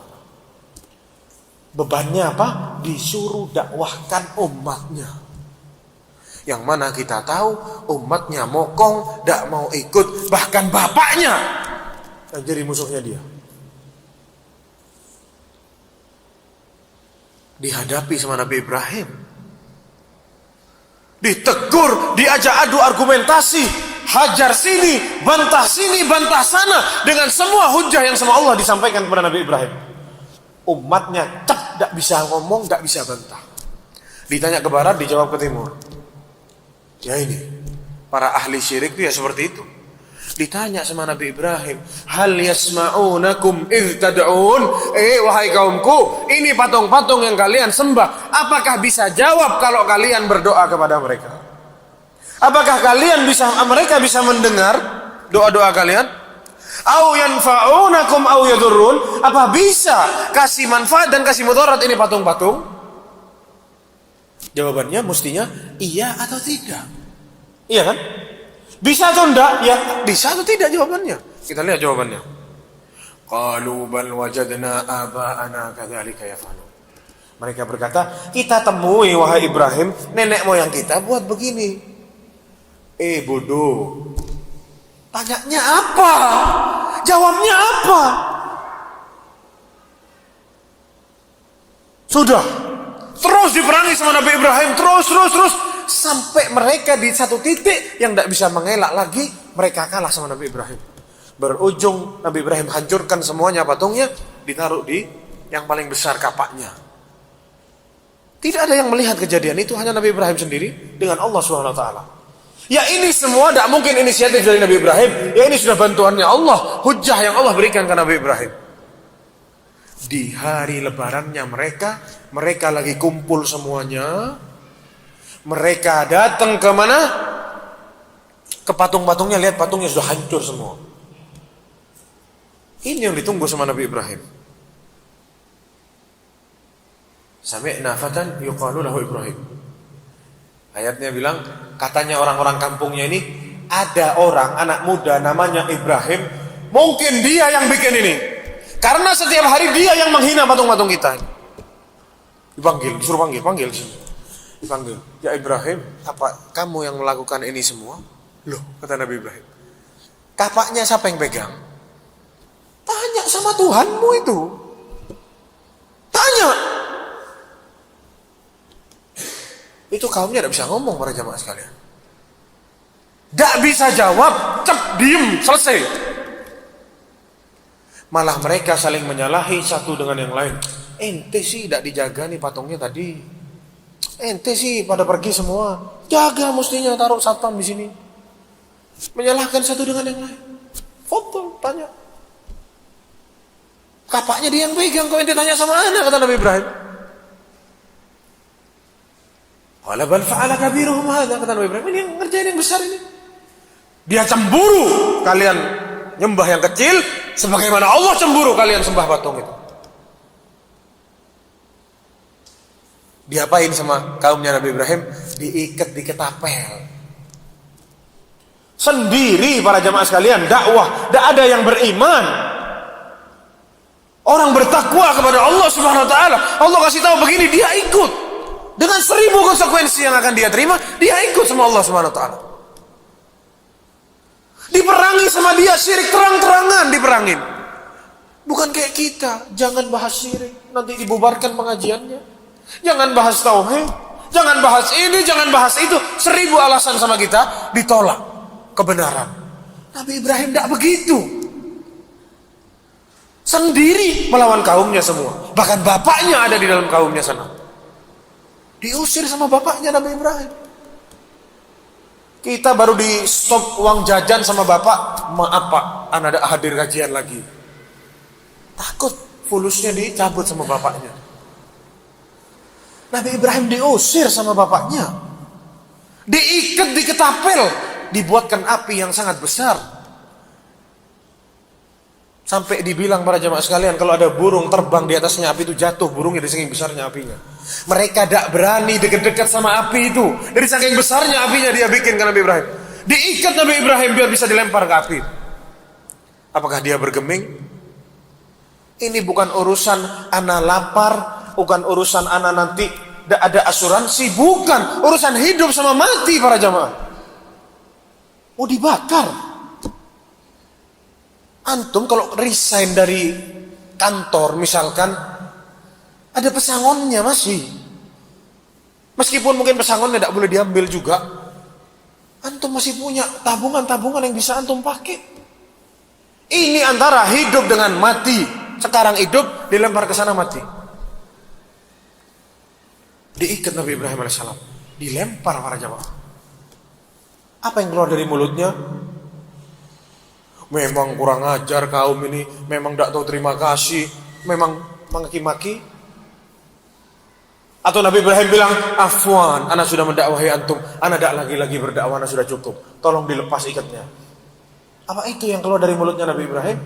Bebannya apa? Disuruh dakwahkan umatnya. Yang mana kita tahu umatnya mokong, tidak mau ikut, bahkan bapaknya yang jadi musuhnya dia. Dihadapi sama Nabi Ibrahim, ditegur, diajak adu argumentasi, hajar sini, bantah sana, dengan semua hujah yang sama Allah disampaikan kepada Nabi Ibrahim. Umatnya tidak bisa ngomong, tidak bisa bantah. Ditanya ke barat, dijawab ke timur. Ya ini, para ahli syirik itu ya seperti itu. Ditanya sama Nabi Ibrahim, hal yasma'unakum idh tad'un? Wahai kaumku, ini patung-patung yang kalian sembah, apakah bisa jawab kalau kalian berdoa kepada mereka? Apakah mereka bisa mendengar doa-doa kalian? Au yanfa'unakum au yadurrun? Apa bisa kasih manfaat dan kasih mudarat ini patung-patung? Jawabannya mestinya iya atau tidak. Iya kan? Bisa atau enggak? Ya, bisa atau tidak jawabannya. Kita lihat jawabannya. Qalu bal wajadna aba'ana kadzalika yaf'alun. Mereka berkata, kita temui wahai Ibrahim, nenek moyang kita buat begini. Bodoh. Tanyanya apa? Jawabnya apa? Sudah. Terus diperangi sama Nabi Ibrahim. Terus. Sampai mereka di satu titik yang tidak bisa mengelak lagi. Mereka kalah sama Nabi Ibrahim. Berujung Nabi Ibrahim hancurkan semuanya patungnya. Ditaruh di yang paling besar kapaknya. Tidak ada yang melihat kejadian itu. Hanya Nabi Ibrahim sendiri dengan Allah SWT. Ya ini semua tidak mungkin inisiatif dari Nabi Ibrahim. Ya ini sudah bantuannya Allah. Hujjah yang Allah berikan ke Nabi Ibrahim. Di hari lebarannya mereka lagi kumpul semuanya. Mereka datang ke mana? Ke patung-patungnya. Lihat patungnya sudah hancur semua. Ini yang ditunggu sama Nabi Ibrahim. Sami'na fatan yuqalu lahu Ibrahim. Ayatnya bilang, katanya orang-orang kampungnya ini, ada orang, anak muda namanya Ibrahim, mungkin dia yang bikin ini. Karena setiap hari dia yang menghina patung-patung kita. Dipanggil, disuruh panggil sini. Dipanggil, ya Ibrahim, apa kamu yang melakukan ini semua? Loh, kata Nabi Ibrahim. Kapaknya siapa yang pegang? Tanya sama Tuhanmu itu. Tanya. Itu kaumnya tidak bisa ngomong para jamaah sekalian. Tidak bisa jawab, diem, selesai. Malah mereka saling menyalahi satu dengan yang lain. Ente sih tidak dijaga nih patungnya tadi. Ente sih pada pergi semua. Jaga mestinya, taruh satpam di sini. Menyalahkan satu dengan yang lain. Foto, tanya. Kapaknya dia yang pegang, kok ente tanya sama anak, kata Nabi Ibrahim. Wala bal fa'ala kabiruhum hadza, kata Nabi Ibrahim. Ini yang ngerjain yang besar ini. Dia cemburu kalian nyembah yang kecil sebagaimana Allah cemburu kalian sembah patung itu. Diapain sama kaumnya Nabi Ibrahim? Diikat di ketapel. Sendiri para jamaah sekalian, dakwah, tidak ada yang beriman. Orang bertakwa kepada Allah Subhanahu wa taala. Allah kasih tahu begini, dia ikut. Dengan 1000 konsekuensi yang akan dia terima, dia ikut sama Allah Subhanahu wa taala. Diperangi sama dia, syirik terang-terangan diperangin. Bukan kayak kita, jangan bahas syirik, nanti dibubarkan pengajiannya. Jangan bahas tauhid, jangan bahas ini, jangan bahas itu. 1000 alasan sama kita, ditolak kebenaran. Nabi Ibrahim tidak begitu. Sendiri melawan kaumnya semua. Bahkan bapaknya ada di dalam kaumnya sana. Diusir sama bapaknya Nabi Ibrahim. Kita baru di stop uang jajan sama bapak. Maaf pak, anak ada hadir kajian lagi. Takut fulusnya dicabut sama bapaknya. Nabi Ibrahim diusir sama bapaknya. Diikat di ketapel. Dibuatkan api yang sangat besar. Sampai dibilang para jamaah sekalian, kalau ada burung terbang di atasnya api itu jatuh burungnya dari saking besarnya apinya. Mereka tidak berani dekat-dekat sama api itu. Dari saking besarnya apinya dia bikin ke Nabi Ibrahim. Diikat Nabi Ibrahim biar bisa dilempar ke api. Apakah dia bergeming? Ini bukan urusan anak lapar, bukan urusan anak nanti tidak ada asuransi, bukan urusan hidup sama mati para jamaah. Mau dibakar. Antum kalau resign dari kantor misalkan, ada pesangonnya masih. Meskipun mungkin pesangonnya tidak boleh diambil juga, antum masih punya tabungan-tabungan yang bisa antum pakai. Ini antara hidup dengan mati. Sekarang hidup, dilempar ke sana mati. Diikat Nabi Ibrahim alaihissalam, dilempar para jamaah. Apa yang keluar dari mulutnya? Memang kurang ajar kaum ini, memang tidak tahu terima kasih, memang maki-maki. Atau Nabi Ibrahim bilang, afwan, anak sudah mendakwahi antum, anak tidak lagi berdakwah, anak sudah cukup, tolong dilepas ikatnya. Apa itu yang keluar dari mulutnya Nabi Ibrahim?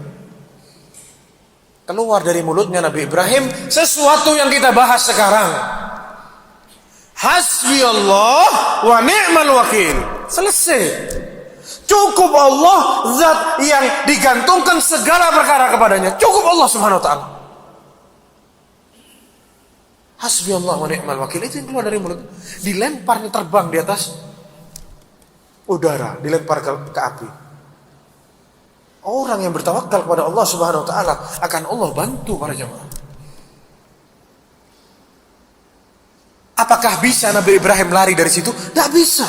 Keluar dari mulutnya Nabi Ibrahim sesuatu yang kita bahas sekarang. Hasbi Allah wa ni'mal wakil. Selesai. Cukup Allah, zat yang digantungkan segala perkara kepadanya. Cukup Allah Subhanahu wa taala. Hasbi Allah wa ni'mal wakil. Itu yang keluar dari mulut. Dilempar nih, terbang di atas udara dilempar ke api. Orang yang bertawakal kepada Allah Subhanahu wa taala akan Allah bantu para jemaah. Apakah bisa Nabi Ibrahim lari dari situ? Tidak bisa.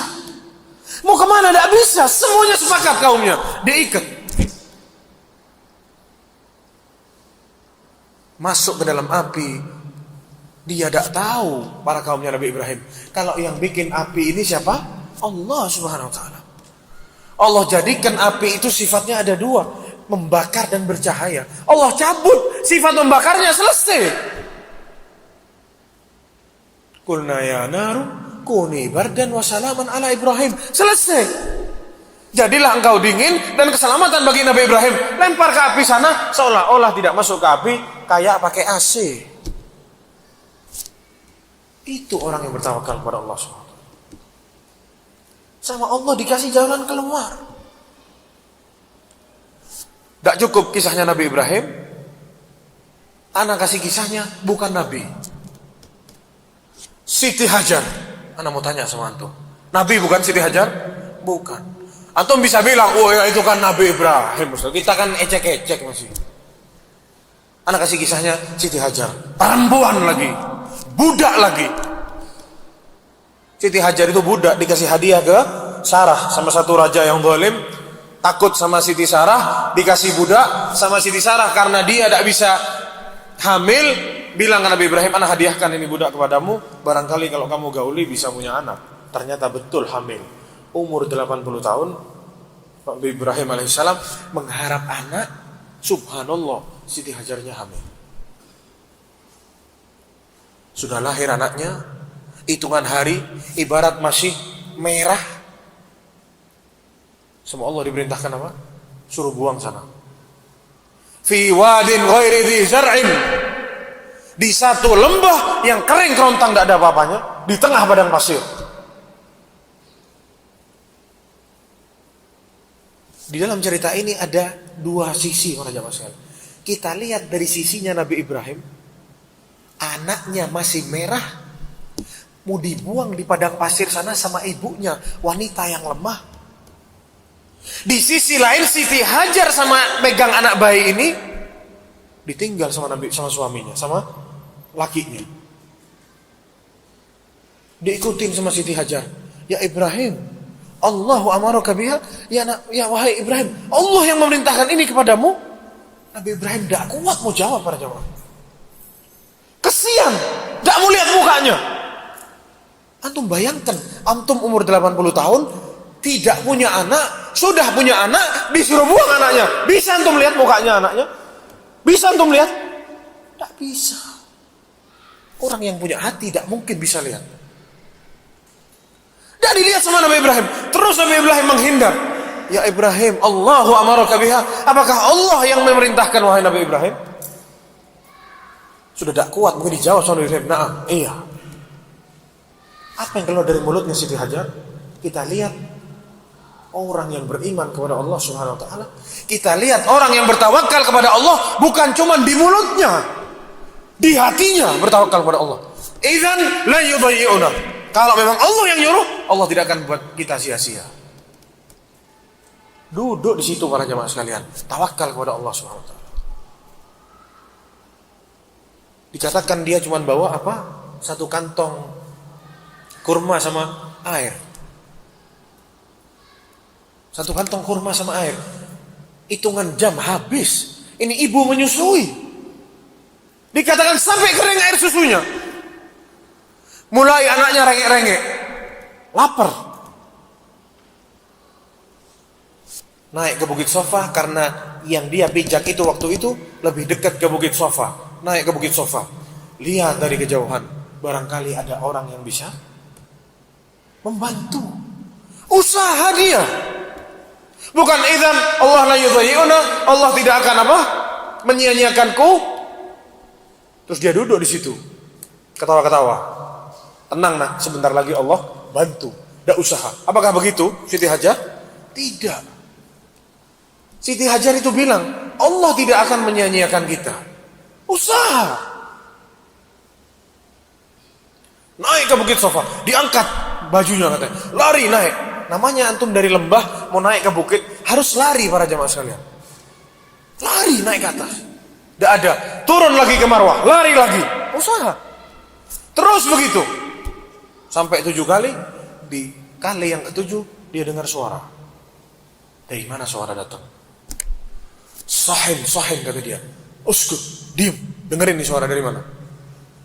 Mau kemana? Tidak bisa. Semuanya sepakat kaumnya, diikat. Masuk ke dalam api. Dia tidak tahu para kaumnya Nabi Ibrahim. Kalau yang bikin api ini siapa? Allah Subhanahu wa taala. Allah jadikan api itu sifatnya ada dua, membakar dan bercahaya. Allah cabut sifat membakarnya, selesai. Qulna ya naru kuni bardan wa salaman ala Ibrahim. Selesai. Jadilah engkau dingin dan keselamatan bagi Nabi Ibrahim. Lempar ke api sana, seolah-olah tidak masuk ke api, kayak pakai AC. Itu orang yang bertawakal kepada Allah SWT. Sama Allah dikasih jalan keluar. Tidak cukup kisahnya Nabi Ibrahim. Anak kasih kisahnya bukan Nabi. Siti Hajar. Anak mau tanya sama antum. Nabi bukan Siti Hajar? Bukan. Antum bisa bilang, oh ya itu kan Nabi Ibrahim. Kita kan ecek-ecek masih. Anak kasih kisahnya Siti Hajar. Perempuan lagi. Budak lagi. Siti Hajar itu budak, dikasih hadiah ke Sarah sama satu raja yang zalim. Takut sama Siti Sarah, dikasih budak sama Siti Sarah karena dia tidak bisa hamil. Bilang ke Nabi Ibrahim, anak hadiahkan ini budak kepadamu, barangkali kalau kamu gauli bisa punya anak. Ternyata betul hamil. Umur 80 tahun Nabi Ibrahim alaihissalam mengharap anak. Subhanallah, Siti Hajarnya hamil. Sudah lahir anaknya, hitungan hari ibarat masih merah. Sama Allah diperintahkan apa? Suruh buang sana. Fi wadin ghairi dhi zar'in. Di satu lembah yang kering kerontang, tidak ada apa-apanya, di tengah padang pasir. Di dalam cerita ini ada dua sisi, para jamaah sekalian. Kita lihat dari sisinya Nabi Ibrahim, anaknya masih merah, mau dibuang di padang pasir sana sama ibunya, wanita yang lemah. Di sisi lain Siti Hajar sama megang anak bayi ini ditinggal sama Nabi, sama suaminya, sama lakinya. Diikutin sama Siti Hajar. Ya Ibrahim, Allahu amaraka biha. Ya wahai Ibrahim, Allah yang memerintahkan ini kepadamu. Nabi Ibrahim tidak kuat mau jawab, para jamaah. Kesian, tidak mau lihat mukanya. Antum bayangkan, antum umur 80 tahun, tidak punya anak, sudah punya anak, disuruh buang anaknya. Bisa antum lihat mukanya anaknya? Bisa antum lihat? Tidak bisa. Orang yang punya hati tidak mungkin bisa lihat. Tidak dilihat sama Nabi Ibrahim. Terus Nabi Ibrahim menghindar. Ya Ibrahim, Allahu amaraka biha. Apakah Allah yang memerintahkan wahai Nabi Ibrahim? Sudah tidak kuat, mungkin dijawab sama Nabi Ibrahim. Nah, iya. Apa yang keluar dari mulutnya Siti Hajar? Kita lihat orang yang beriman kepada Allah Subhanahu wa taala. Kita lihat orang yang bertawakal kepada Allah bukan cuma di mulutnya, di hatinya bertawakal kepada Allah. Idzan la yudayyi'una. Kalau memang Allah yang nyuruh, Allah tidak akan buat kita sia-sia. Duduk di situ para jamaah sekalian, tawakal kepada Allah Subhanahu wa taala. Dikatakan dia cuma bawa apa? Satu kantong kurma sama air. Satu kantong kurma sama air. Hitungan jam habis. Ini ibu menyusui. Dikatakan sampai kering air susunya. Mulai anaknya rengek-rengek. Lapar. Naik ke Bukit Sofa karena yang dia pijak itu waktu itu lebih dekat ke Bukit Sofa. Naik ke Bukit Sofa. Lihat dari kejauhan. Barangkali ada orang yang bisa membantu. Usaha dia. Bukan idzan Allah la yudayyi'una, Allah tidak akan apa? Menyia-nyiakanku. Terus dia duduk di situ. Ketawa-ketawa. Tenang nak, sebentar lagi Allah bantu. Tidak usaha. Apakah begitu Siti Hajar? Tidak. Siti Hajar itu bilang, Allah tidak akan menyia-nyiakan kita. Usaha. Naik ke Bukit Sofa, diangkat bajunya katanya. Lari naik. Namanya antum dari lembah mau naik ke bukit harus lari para jamaah sekalian. Lari naik ke atas. Tidak ada. Turun lagi ke Marwah, lari lagi. Usaha. Terus begitu. Sampai 7 kali. Di kali yang ke-7 dia dengar suara. Dari mana suara datang? Sahin kata dia. Uskut, diam. Dengerin nih suara dari mana?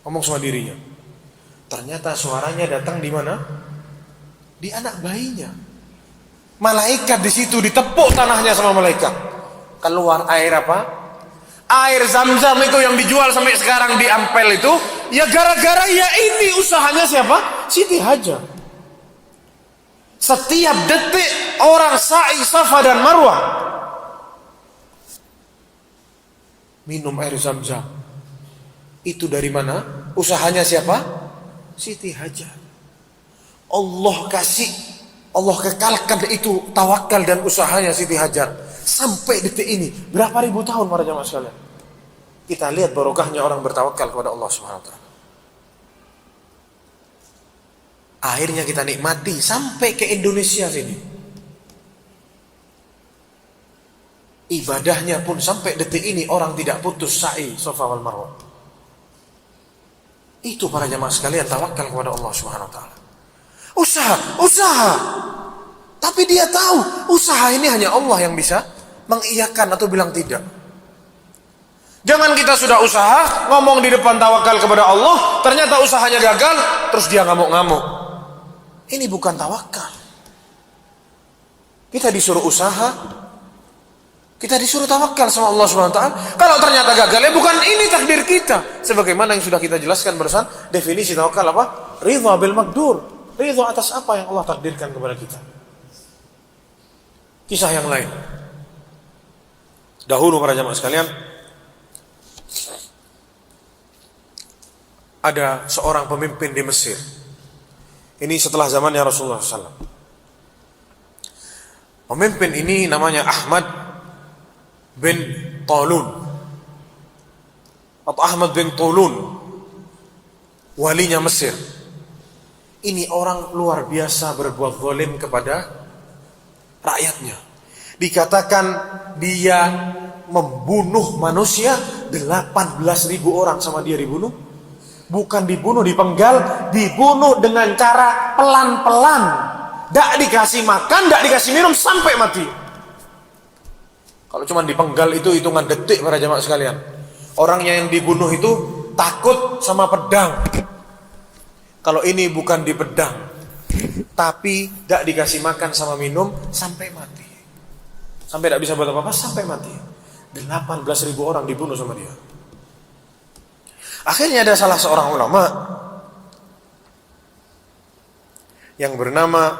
Ngomong sama dirinya. Ternyata suaranya datang di mana? Di anak bayinya. Malaikat di situ ditepuk tanahnya sama malaikat. Keluar air apa? Air Zam-Zam itu yang dijual sampai sekarang di Ampel itu, ya gara-gara ya ini usahanya siapa? Siti Hajar. Setiap detik orang sa'i Safa dan Marwah minum air Zam-Zam. Itu dari mana? Usahanya siapa? Siti Hajar. Allah kasih, Allah kekalkan itu tawakal dan usahanya Siti Hajar sampai detik ini. Berapa ribu tahun para jamaah sekalian? Kita lihat barokahnya orang bertawakal kepada Allah Subhanahu wa taala. Akhirnya kita nikmati sampai ke Indonesia sini. Ibadahnya pun sampai detik ini orang tidak putus sa'i Safa wal Marwah. Itu para jamaah sekalian tawakal kepada Allah Subhanahu wa taala. Usaha. Tapi dia tahu usaha ini hanya Allah yang bisa mengiyakan atau bilang tidak. Jangan kita sudah usaha, ngomong di depan tawakal kepada Allah, ternyata usahanya gagal, terus dia ngamuk-ngamuk. Ini bukan tawakal. Kita disuruh usaha, kita disuruh tawakal sama Allah Subhanahu wa taala. Kalau ternyata gagal, ya bukan ini takdir kita. Sebagaimana yang sudah kita jelaskan barusan, definisi tawakal apa? Ridha bil maqdur. Ridha atas apa yang Allah takdirkan kepada kita. Kisah yang lain. Dahulu para jamaah sekalian, ada seorang pemimpin di Mesir. Ini setelah zamannya Rasulullah SAW. Pemimpin ini namanya Ahmad bin Talun atau Ahmad bin Tulun, walinya Mesir. Ini orang luar biasa berbuat zalim kepada rakyatnya. Dikatakan dia membunuh manusia 18.000 orang sama dia dibunuh. Bukan dibunuh dipenggal, dibunuh dengan cara pelan-pelan. Tidak dikasih makan, tidak dikasih minum sampai mati. Kalau cuma dipenggal itu hitungan detik para jamaah sekalian. Orangnya yang dibunuh itu takut sama pedang. Kalau ini bukan di pedang, tapi tidak dikasih makan sama minum sampai mati. Sampai tidak bisa buat apa-apa sampai mati. 18.000 orang dibunuh sama dia. Akhirnya ada salah seorang ulama yang bernama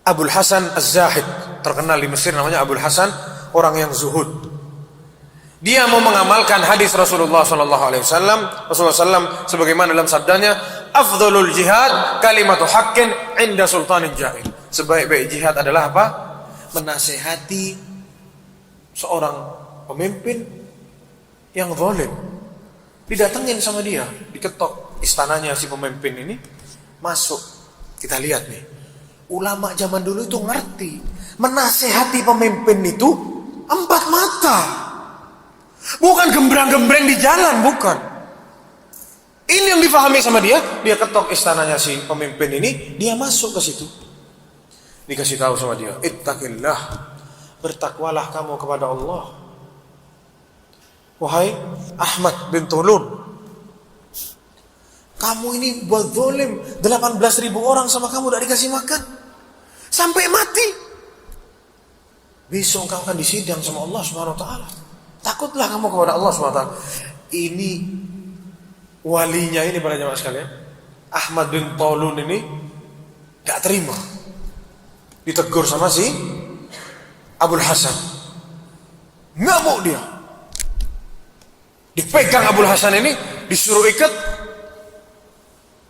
Abul Hasan Az-Zahid, terkenal di Mesir namanya Abul Hasan, orang yang zuhud. Dia mau mengamalkan hadis Rasulullah SAW. Rasulullah SAW sebagaimana dalam sabdanya, afdhalul jihad kalimatu haqqin inda sultanin jahil. Sebaik-baik jihad adalah apa? Menasehati seorang pemimpin yang zalim. Didatengin sama dia, diketok istananya si pemimpin ini, masuk. Kita lihat nih, ulama zaman dulu itu ngerti menasehati pemimpin itu 4 mata, bukan gembrang-gembreng di jalan, bukan. Ini yang difahami sama dia. Dia ketok istananya si pemimpin ini, dia masuk ke situ, dikasih tahu sama dia, ittaqillah, bertakwalah kamu kepada Allah. Wahai Ahmad bin Tulun, kamu ini buat zalim, 18.000 orang sama kamu tidak dikasih makan sampai mati. Besok kamu akan disidang sama Allah Subhanahu wa taala. Takutlah kamu kepada Allah Subhanahu wa taala. Ini walinya ini para jamaah sekalian, Ahmad bin Tulun ini enggak terima. Ditegur sama si Abul Hasan. Ngamuk dia. Dipegang Abul Hasan ini, disuruh ikat,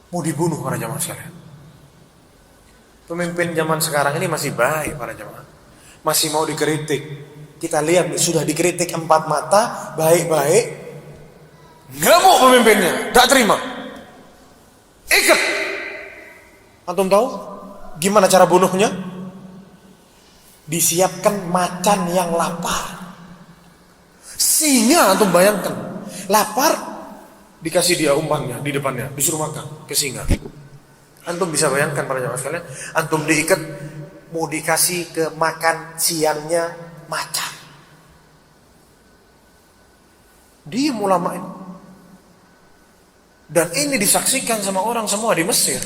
mau dibunuh para jamaah sekalian. Pemimpin zaman sekarang ini masih baik para jamaah, masih mau dikritik. Kita lihat sudah dikritik 4 mata, baik-baik, ngamuk pemimpinnya, tak terima, ikat. Antum tahu gimana cara bunuhnya? Disiapkan macan yang lapar. Singa, antum bayangkan, lapar, dikasih dia umpannya di depannya, disuruh makan ke singa. Antum bisa bayangkan para jamaah sekalian, antum diikat, mau dikasih ke makan siangnya macan. Dia ulama ini. Dan ini disaksikan sama orang semua di Mesir.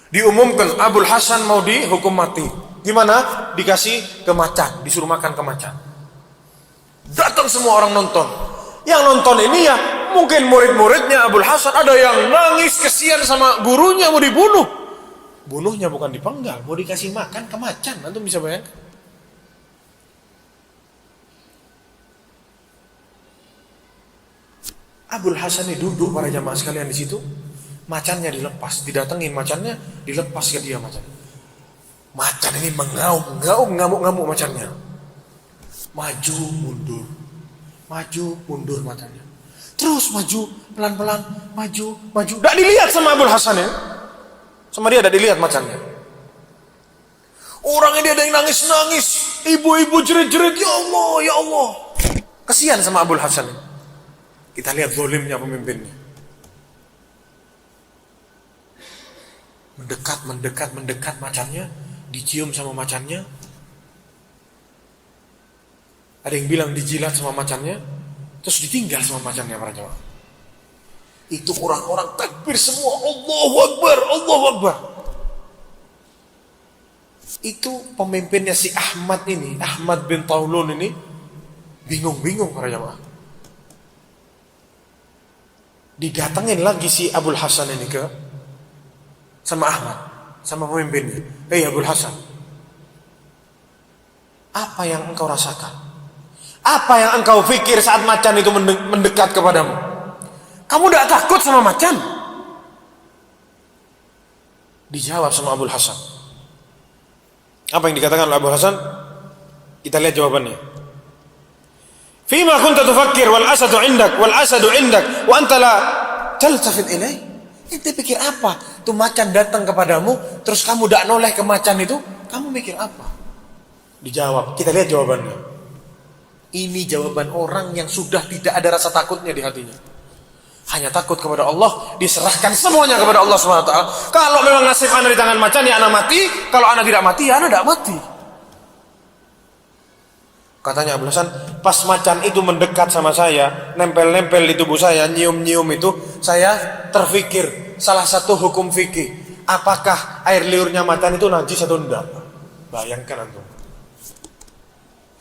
Diumumkan Abul Hasan mau dihukum mati. Gimana? Dikasih ke macan, disuruh makan ke macan. Datang semua orang nonton. Yang nonton ini ya mungkin murid-muridnya Abul Hasan, ada yang nangis kesian sama gurunya mau dibunuh. Bunuhnya bukan dipenggal, mau dikasih makan ke macan. Antum bisa bayangkan? Abul Hasan ini duduk para jamaah sekalian di situ, macannya dilepas, didatengin macannya, dilepas ke dia macan. Macan ini mengaum, ngamuk-ngamuk macannya. Maju mundur macannya. Terus maju pelan-pelan, maju. Tidak dilihat sama Abul Hasan ya, sama dia tidak dilihat macannya. Orang ini ada yang nangis, ibu-ibu jerit-jerit, ya Allah. Kesian sama Abul Hasan ini. Kita lihat zalimnya pemimpinnya. Mendekat macannya, dicium sama macannya. Ada yang bilang dijilat sama macannya, terus ditinggal sama macannya para jamaah. Itu orang-orang takbir semua, Allahu Akbar. Itu pemimpinnya si Ahmad bin Taulun ini bingung para jamaah. Didatengin lagi si Abul Hasan ini sama Ahmad, sama pemimpinnya. Hei Abul Hasan, apa yang engkau rasakan? Apa yang engkau pikir saat macan itu mendekat kepadamu? Kamu tidak takut sama macan? Dijawab sama Abul Hasan. Apa yang dikatakan oleh Abul Hasan? Kita lihat jawabannya. Fima kunta tufakkir wal asadu indak wa anta la taltafit ilaih. Ente pikir apa? Tuh macan datang kepadamu, terus kamu tidak noleh ke macan itu, kamu mikir apa? Dijawab, kita lihat jawabannya. Ini jawaban orang yang sudah tidak ada rasa takutnya di hatinya. Hanya takut kepada Allah, diserahkan semuanya kepada Allah SWT. Kalau memang nasib anak di tangan macan, ya anak mati. Kalau anak tidak mati, ya anak tidak mati. Katanya Abul Hasan, pas macan itu mendekat sama saya, nempel-nempel di tubuh saya, nyium-nyium itu, saya terfikir salah satu hukum fikih. Apakah air liurnya macan itu najis atau tidak? Bayangkan antum.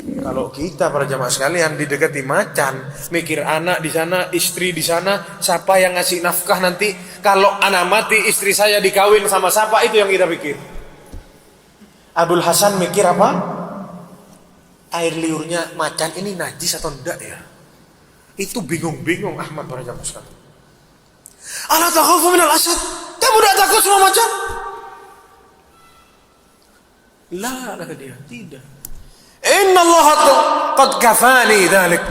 Kalau kita para jamaah sekalian didekati macan, mikir anak di sana, istri di sana, siapa yang ngasih nafkah nanti? Kalau anak mati, istri saya dikawin sama siapa? Itu yang kita pikir. Abul Hasan mikir apa? Air liurnya macan ini najis atau enggak ya? Itu bingung-bingung Ahmad para jamaah sekalian. Ala takhafu minal asad? Kamu tidak takut sama macan? La, kata dia, tidak. Inna Allah qad kafani dzalik.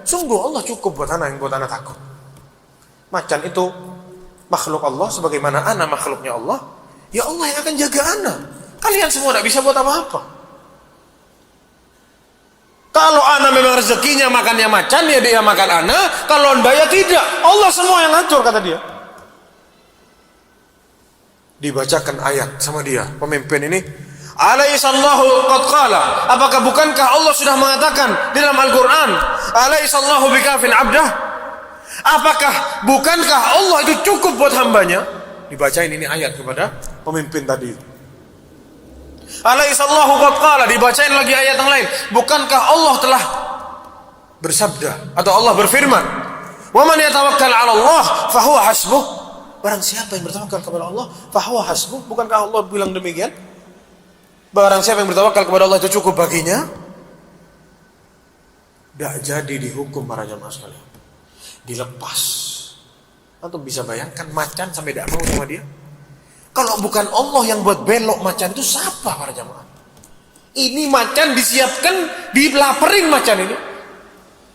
Sungguh Allah cukup buat anak takut. Macan itu makhluk Allah sebagaimana anak makhluknya Allah. Ya Allah yang akan jaga anak. Kalian semua tidak bisa buat apa-apa. Kalau anak memang rezekinya makannya macan, ya dia makan anak. Kalau enggak ya tidak. Allah semua yang ngatur, kata dia. Dibacakan ayat sama dia, pemimpin ini. Alaihissallahu qad qala. Apakah bukankah Allah sudah mengatakan di dalam Al-Quran? Alaihissallahu bikafin abdah. Apakah bukankah Allah itu cukup buat hambanya? Dibacain ini ayat kepada pemimpin tadi. Alaihissallahu qad qala, dibacain lagi ayat yang lain. Bukankah Allah telah bersabda atau Allah berfirman, "Wa man yatawakkal 'ala Allah fa huwa hasbuh." Barang siapa yang bertawakal kepada Allah, fa huwa hasbuh. Bukankah Allah bilang demikian? Barang siapa yang bertawakal kepada Allah itu cukup baginya. Tidak jadi dihukum para jamaah sekalian. Dilepas. Antum bisa bayangkan macan sampai tidak mau sama dia. Kalau bukan Allah yang buat belok macan itu siapa para jamaah? Ini macan disiapkan, dilaparin macan ini.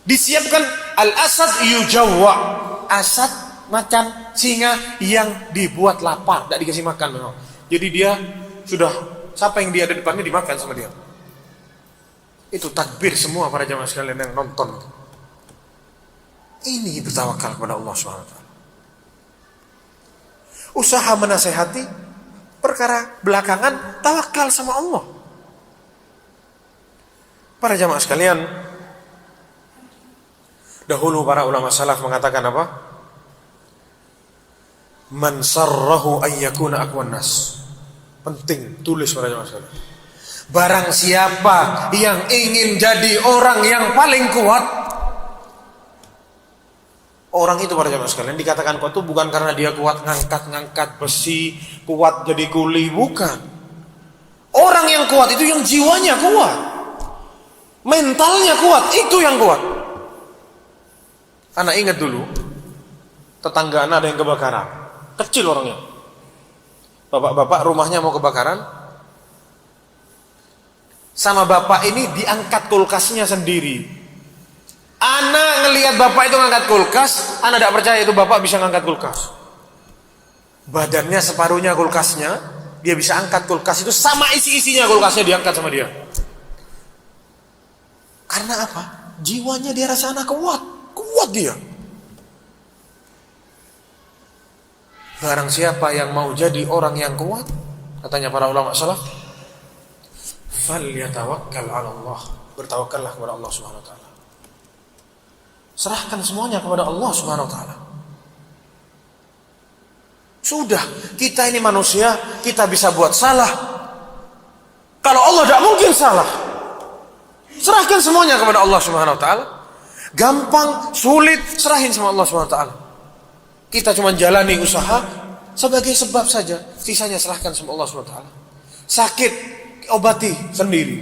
Disiapkan al-asad yujawwa. Asad macan, singa yang dibuat lapar, tidak dikasih makan memang. Jadi dia sudah, siapa yang dia ada depannya dimakan sama dia. Itu takbir semua para jamaah sekalian yang nonton. Ini bertawakal kepada Allah SWT. Usaha menasehati perkara belakangan, tawakal sama Allah. Para jamaah sekalian, dahulu para ulama salaf mengatakan apa? Man sarrahu ayyakuna aqwan nas. Penting, tulis para jamaah sekalian. Barang siapa yang ingin jadi orang yang paling kuat, orang itu para jamaah sekalian dikatakan kuat itu bukan karena dia kuat ngangkat besi, kuat jadi kuli, bukan. Orang yang kuat itu yang jiwanya kuat, mentalnya kuat, itu yang kuat. Anak ingat dulu, tetangga anak ada yang kebakaran, kecil orangnya. Bapak-bapak rumahnya mau kebakaran, sama bapak ini diangkat kulkasnya sendiri. Anak ngelihat bapak itu ngangkat kulkas, anak tidak percaya itu bapak bisa ngangkat kulkas. Badannya separuhnya kulkasnya, dia bisa angkat kulkas itu sama isi-isinya kulkasnya diangkat sama dia. Karena apa? Jiwanya dia rasa anak kuat dia. Barang siapa yang mau jadi orang yang kuat, katanya para ulama salaf, falyatawakkal 'ala Allah. Bertawakkallah kepada Allah Subhanahu wa taala. Serahkan semuanya kepada Allah Subhanahu wa taala. Sudah, kita ini manusia, kita bisa buat salah. Kalau Allah tidak mungkin salah. Serahkan semuanya kepada Allah Subhanahu wa taala. Gampang, sulit, serahin sama Allah Subhanahu wa taala. Kita cuma jalani usaha sebagai sebab saja, sisanya serahkan sama Allah Subhanahu wa taala. Sakit, obati sendiri.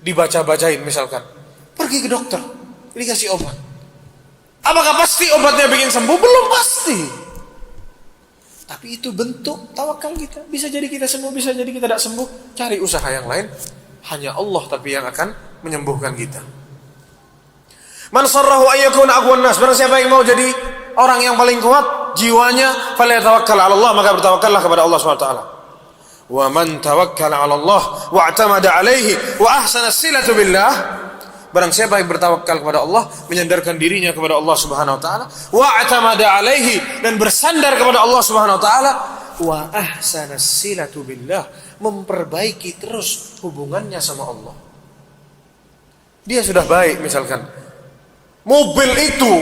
Dibaca-bacain misalkan. Pergi ke dokter, dikasih obat. Apakah pasti obatnya bikin sembuh? Belum pasti. Tapi itu bentuk tawakal kita. Bisa jadi kita sembuh, bisa jadi kita tidak sembuh. Cari usaha yang lain. Hanya Allah tapi yang akan menyembuhkan kita. Man sarrahu ayyakuna aqwan nas. Barang siapa yang mau jadi orang yang paling kuat jiwanya, falyatawakkal 'ala Allah, maka bertawakkallah kepada Allah Subhanahu wa taala. Wa man tawakkala 'ala Allah wa i'tamada 'alaihi wa ahsana silatu billah. Barang siapa yang bertawakal kepada Allah, menyandarkan dirinya kepada Allah Subhanahu wa taala, wa atamada alaihi, dan bersandar kepada Allah Subhanahu wa taala, wa ahsana silatu billah, memperbaiki terus hubungannya sama Allah. Dia sudah baik misalkan. Mobil itu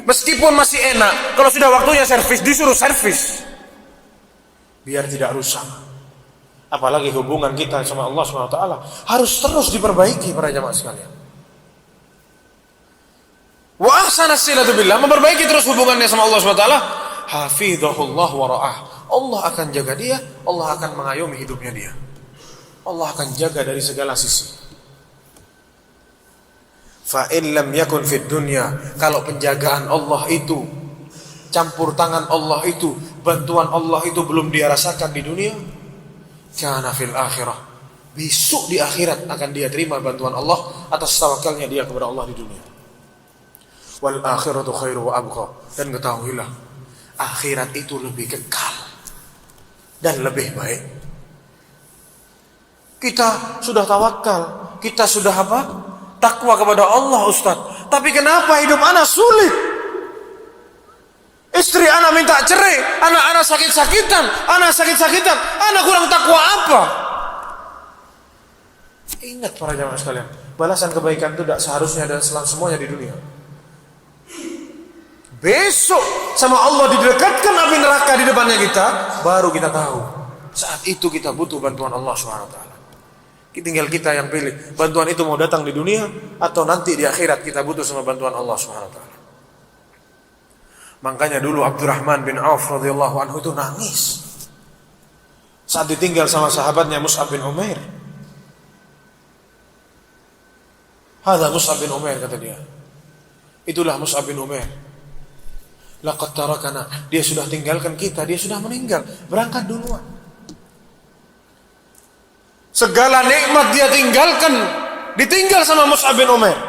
meskipun masih enak, kalau sudah waktunya servis disuruh servis. Biar tidak rusak. Apalagi hubungan kita sama Allah Subhanahu wa taala harus terus diperbaiki para jamaah sekalian. Wa ahsana silatu billah, memperbaiki terus hubungannya sama Allah SWT. Hafizahullah wa ra'ah. Allah akan jaga dia, Allah akan mengayomi hidupnya dia. Allah akan jaga dari segala sisi. Fa in lam yakun fid dunya, kalau penjagaan Allah itu, campur tangan Allah itu, bantuan Allah itu belum dia rasakan di dunia, kana fil akhirah, besok di akhirat akan dia terima bantuan Allah atas tawakalnya dia kepada Allah di dunia. Wal akhiratu khairu wa abqa, dan ketahuilah akhirat itu lebih kekal dan lebih baik. Kita sudah tawakal, kita sudah apa? Takwa kepada Allah, Ustaz. Tapi kenapa hidup anak sulit? Istri anak minta cerai, anak sakit-sakitan, anak kurang takwa apa? Ingat para jamaah sekalian, balasan kebaikan itu tidak seharusnya dan semuanya di dunia. Besok sama Allah didekatkan api neraka di depannya kita, baru kita tahu. Saat itu kita butuh bantuan Allah SWT. Tinggal kita yang pilih, bantuan itu mau datang di dunia atau nanti di akhirat kita butuh sama bantuan Allah SWT. Makanya dulu Abdurrahman bin Auf radhiyallahu anhu itu nangis saat ditinggal sama sahabatnya Mus'ab bin Umair. Hadza Mus'ab bin Umair, kata dia. Itulah Mus'ab bin Umair. Laqad tarakana, dia sudah tinggalkan kita, dia sudah meninggal, berangkat duluan. Segala nikmat dia tinggalkan, ditinggal sama Mus'ab bin Umair.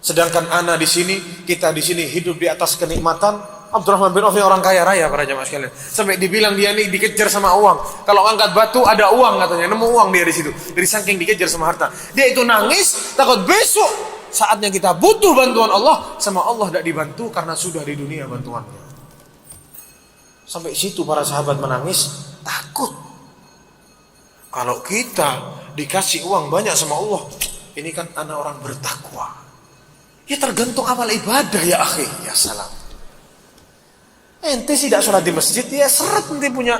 Sedangkan ana di sini, kita di sini hidup di atas kenikmatan, Abdurrahman bin Auf ini orang kaya raya para jamaah sekalian. Sampai dibilang dia ini dikejar sama uang. Kalau angkat batu ada uang katanya, nemu uang dia di situ. Dari saking dikejar sama harta. Dia itu nangis, takut besok saatnya kita butuh bantuan Allah, sama Allah tidak dibantu karena sudah di dunia bantuannya. Sampai situ para sahabat menangis, takut. Kalau kita dikasih uang banyak sama Allah, ini kan anak orang bertakwa. Ya tergantung amal ibadah ya akhi, ya salam. Ente tidak sholat di masjid, ya seret nanti punya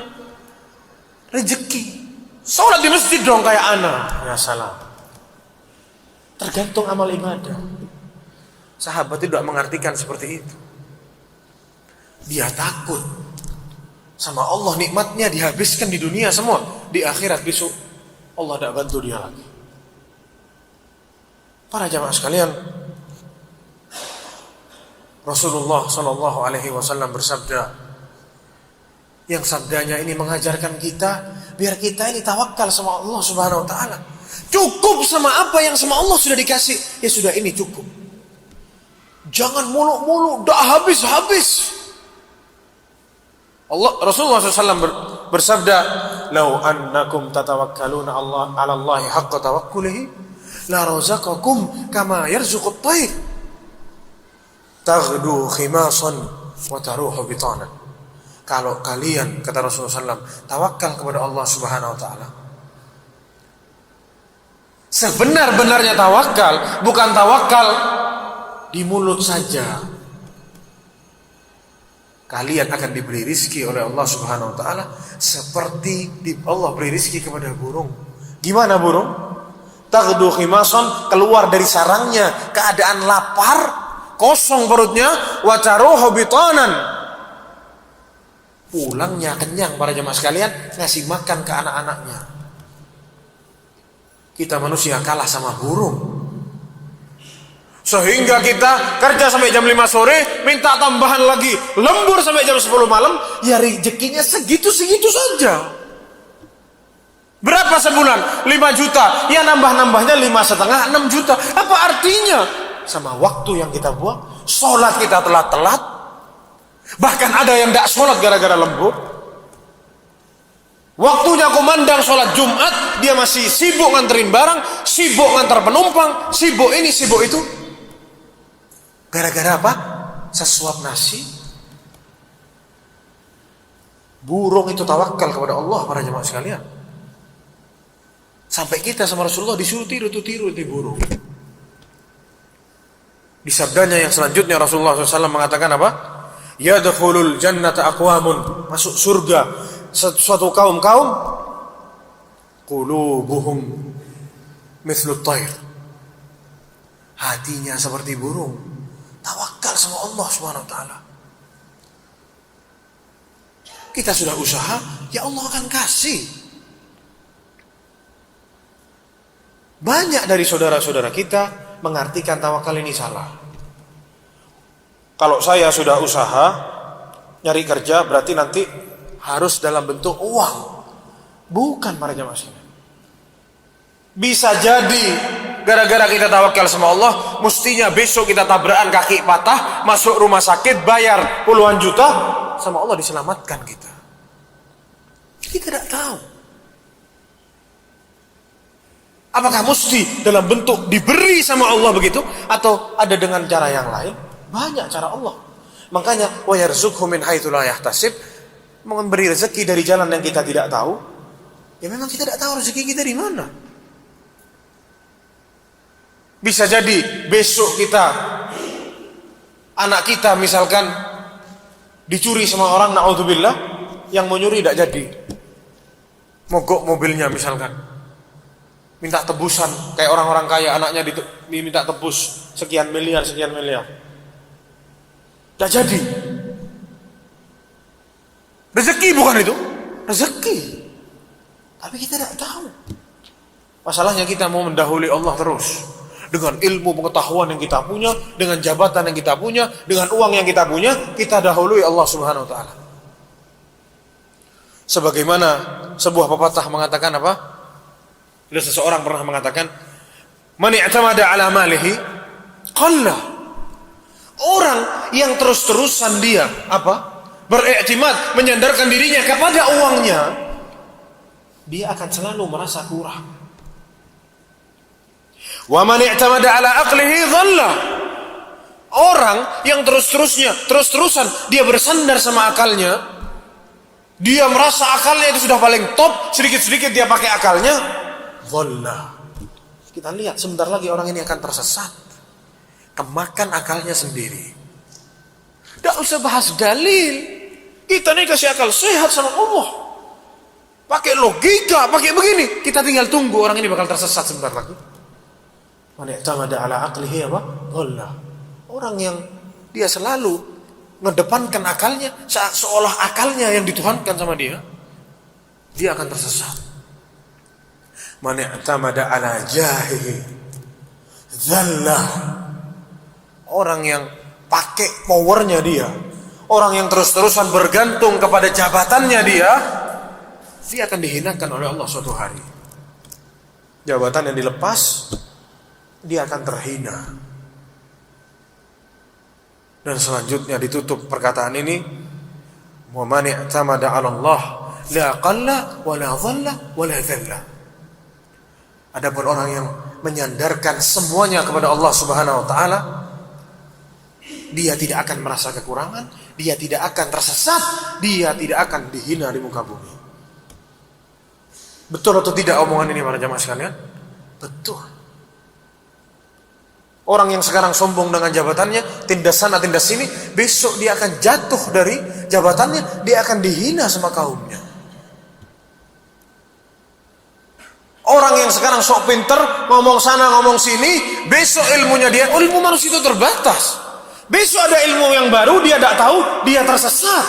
rezeki. Sholat di masjid dong kayak anak, ya salam. Tergantung amal ibadah. Sahabat tidak mengartikan seperti itu. Dia takut sama Allah, nikmatnya dihabiskan di dunia semua. Di akhirat besok Allah tidak bantu dia lagi. Para jamaah sekalian, Rasulullah Shallallahu Alaihi Wasallam bersabda, yang sabdanya ini mengajarkan kita biar kita ini tawakal sama Allah Subhanahu Wa Taala. Cukup sama apa yang sama Allah sudah dikasih, ya sudah ini cukup. Jangan muluk-muluk, dah habis-habis. Rasulullah SAW bersabda, "Lau annakum tatawakkaluna ala Allahi haqqa tawakkulihi, la razaqakum kama yarzuqut tayr. Taghdu khimasan wa taruhu bitana." Kalau kalian, kata Rasulullah SAW, tawakal kepada Allah Subhanahu Wa Taala, sebenar-benarnya tawakal, bukan tawakal di mulut saja, kalian akan diberi rizki oleh Allah Subhanahu Wa Taala seperti Allah beri rizki kepada burung. Gimana burung? Taghdu khimasan, keluar dari sarangnya keadaan lapar, kosong perutnya, wa taruhu bitanan, pulangnya kenyang para jemaah sekalian, ngasih makan ke anak-anaknya. Kita manusia kalah sama burung. Sehingga kita kerja sampai jam 5 sore, minta tambahan lagi, lembur sampai jam 10 malam, ya rezekinya segitu-segitu saja. Berapa sebulan? 5 juta. Ya nambah-nambahnya 5,5, 6 juta. Apa artinya? Sama waktu yang kita buang, sholat kita telat-telat. Bahkan ada yang tidak sholat gara-gara lembur. Waktunya kumandang sholat Jumat, dia masih sibuk nganterin barang, sibuk ngantar penumpang, sibuk ini, sibuk itu. Gara-gara apa? Sesuap nasi. Burung itu tawakal kepada Allah para jemaah sekalian. Sampai kita sama Rasulullah disuruh tiru itu burung. Di sabdanya yang selanjutnya Rasulullah SAW mengatakan apa? Yadkhulul jannata aqwamun, masuk surga suatu kaum-kaum, qulubuhum mithlut tayr, hatinya seperti burung, tawakal sama Allah Subhanahu Wa Taala. Kita sudah usaha, ya Allah akan kasih. Banyak dari saudara-saudara kita mengartikan tawakal ini salah. Kalau saya sudah usaha nyari kerja, berarti nanti harus dalam bentuk uang. Bukan para jemaah sekalian. Bisa jadi gara-gara kita tawakal sama Allah, mestinya besok kita tabrakan kaki patah, masuk rumah sakit, bayar puluhan juta, sama Allah diselamatkan kita. Kita tidak tahu. Apakah mesti dalam bentuk diberi sama Allah begitu, atau ada dengan cara yang lain? Banyak cara Allah. Makanya wa yarzuqhu min haitsu la yahtasib, memberi rezeki dari jalan yang kita tidak tahu. Ya memang kita tidak tahu rezeki kita di mana. Bisa jadi besok kita, anak kita misalkan dicuri sama orang, naudzubillah, yang mau nyuri tidak jadi, mogok mobilnya misalkan, minta tebusan kayak orang-orang kaya, anaknya diminta tebus sekian miliar. Tidak jadi. Rezeki bukan itu? Rezeki. Tapi kita tidak tahu. Masalahnya kita mau mendahului Allah terus. Dengan ilmu pengetahuan yang kita punya, dengan jabatan yang kita punya, dengan uang yang kita punya, kita dahului Allah Subhanahu Wa Taala. Sebagaimana sebuah pepatah mengatakan apa? Ada seseorang pernah mengatakan, "Man i'tamada ala malihi qalla." Orang yang terus-terusan dia beriktimad, menyandarkan dirinya kepada uangnya, dia akan selalu merasa kurang. Wa man i'tamada ala aqlihi dhalla. Orang yang terus-terusan dia bersandar sama akalnya, dia merasa akalnya itu sudah paling top, sedikit-sedikit dia pakai akalnya, dhalla. Kita lihat sebentar lagi orang ini akan tersesat, kemakan akalnya sendiri. Tidak usah bahas dalil. Kita ini kasih akal sehat sama Allah, pakai logika, pakai begini. Kita tinggal tunggu orang ini bakal tersesat sebentar lagi. Man i'tamada ala aqlihi dhalla. Orang yang dia selalu mengedepankan akalnya, seolah akalnya yang dituhankan sama dia akan tersesat. Man i'tamada ala jahihi dhalla. Orang yang pakai powernya dia, orang yang terus-terusan bergantung kepada jabatannya dia akan dihinakan oleh Allah suatu hari. Jabatan yang dilepas, dia akan terhina. Dan selanjutnya ditutup perkataan ini, wa man i'tamada 'ala Allah la qalla wa la dhalla wa la dhalla. Adapun orang yang menyandarkan semuanya kepada Allah Subhanahu wa taala, dia tidak akan merasa kekurangan, dia tidak akan tersesat, dia tidak akan dihina di muka bumi. Betul atau tidak omongan ini para jamaah sekalian? Betul. Orang yang sekarang sombong dengan jabatannya, tindas sana tindas sini, besok dia akan jatuh dari jabatannya, dia akan dihina sama kaumnya. Orang yang sekarang sok pinter, ngomong sana ngomong sini, besok ilmu manusia itu terbatas. Besok ada ilmu yang baru, dia tidak tahu, dia tersesat.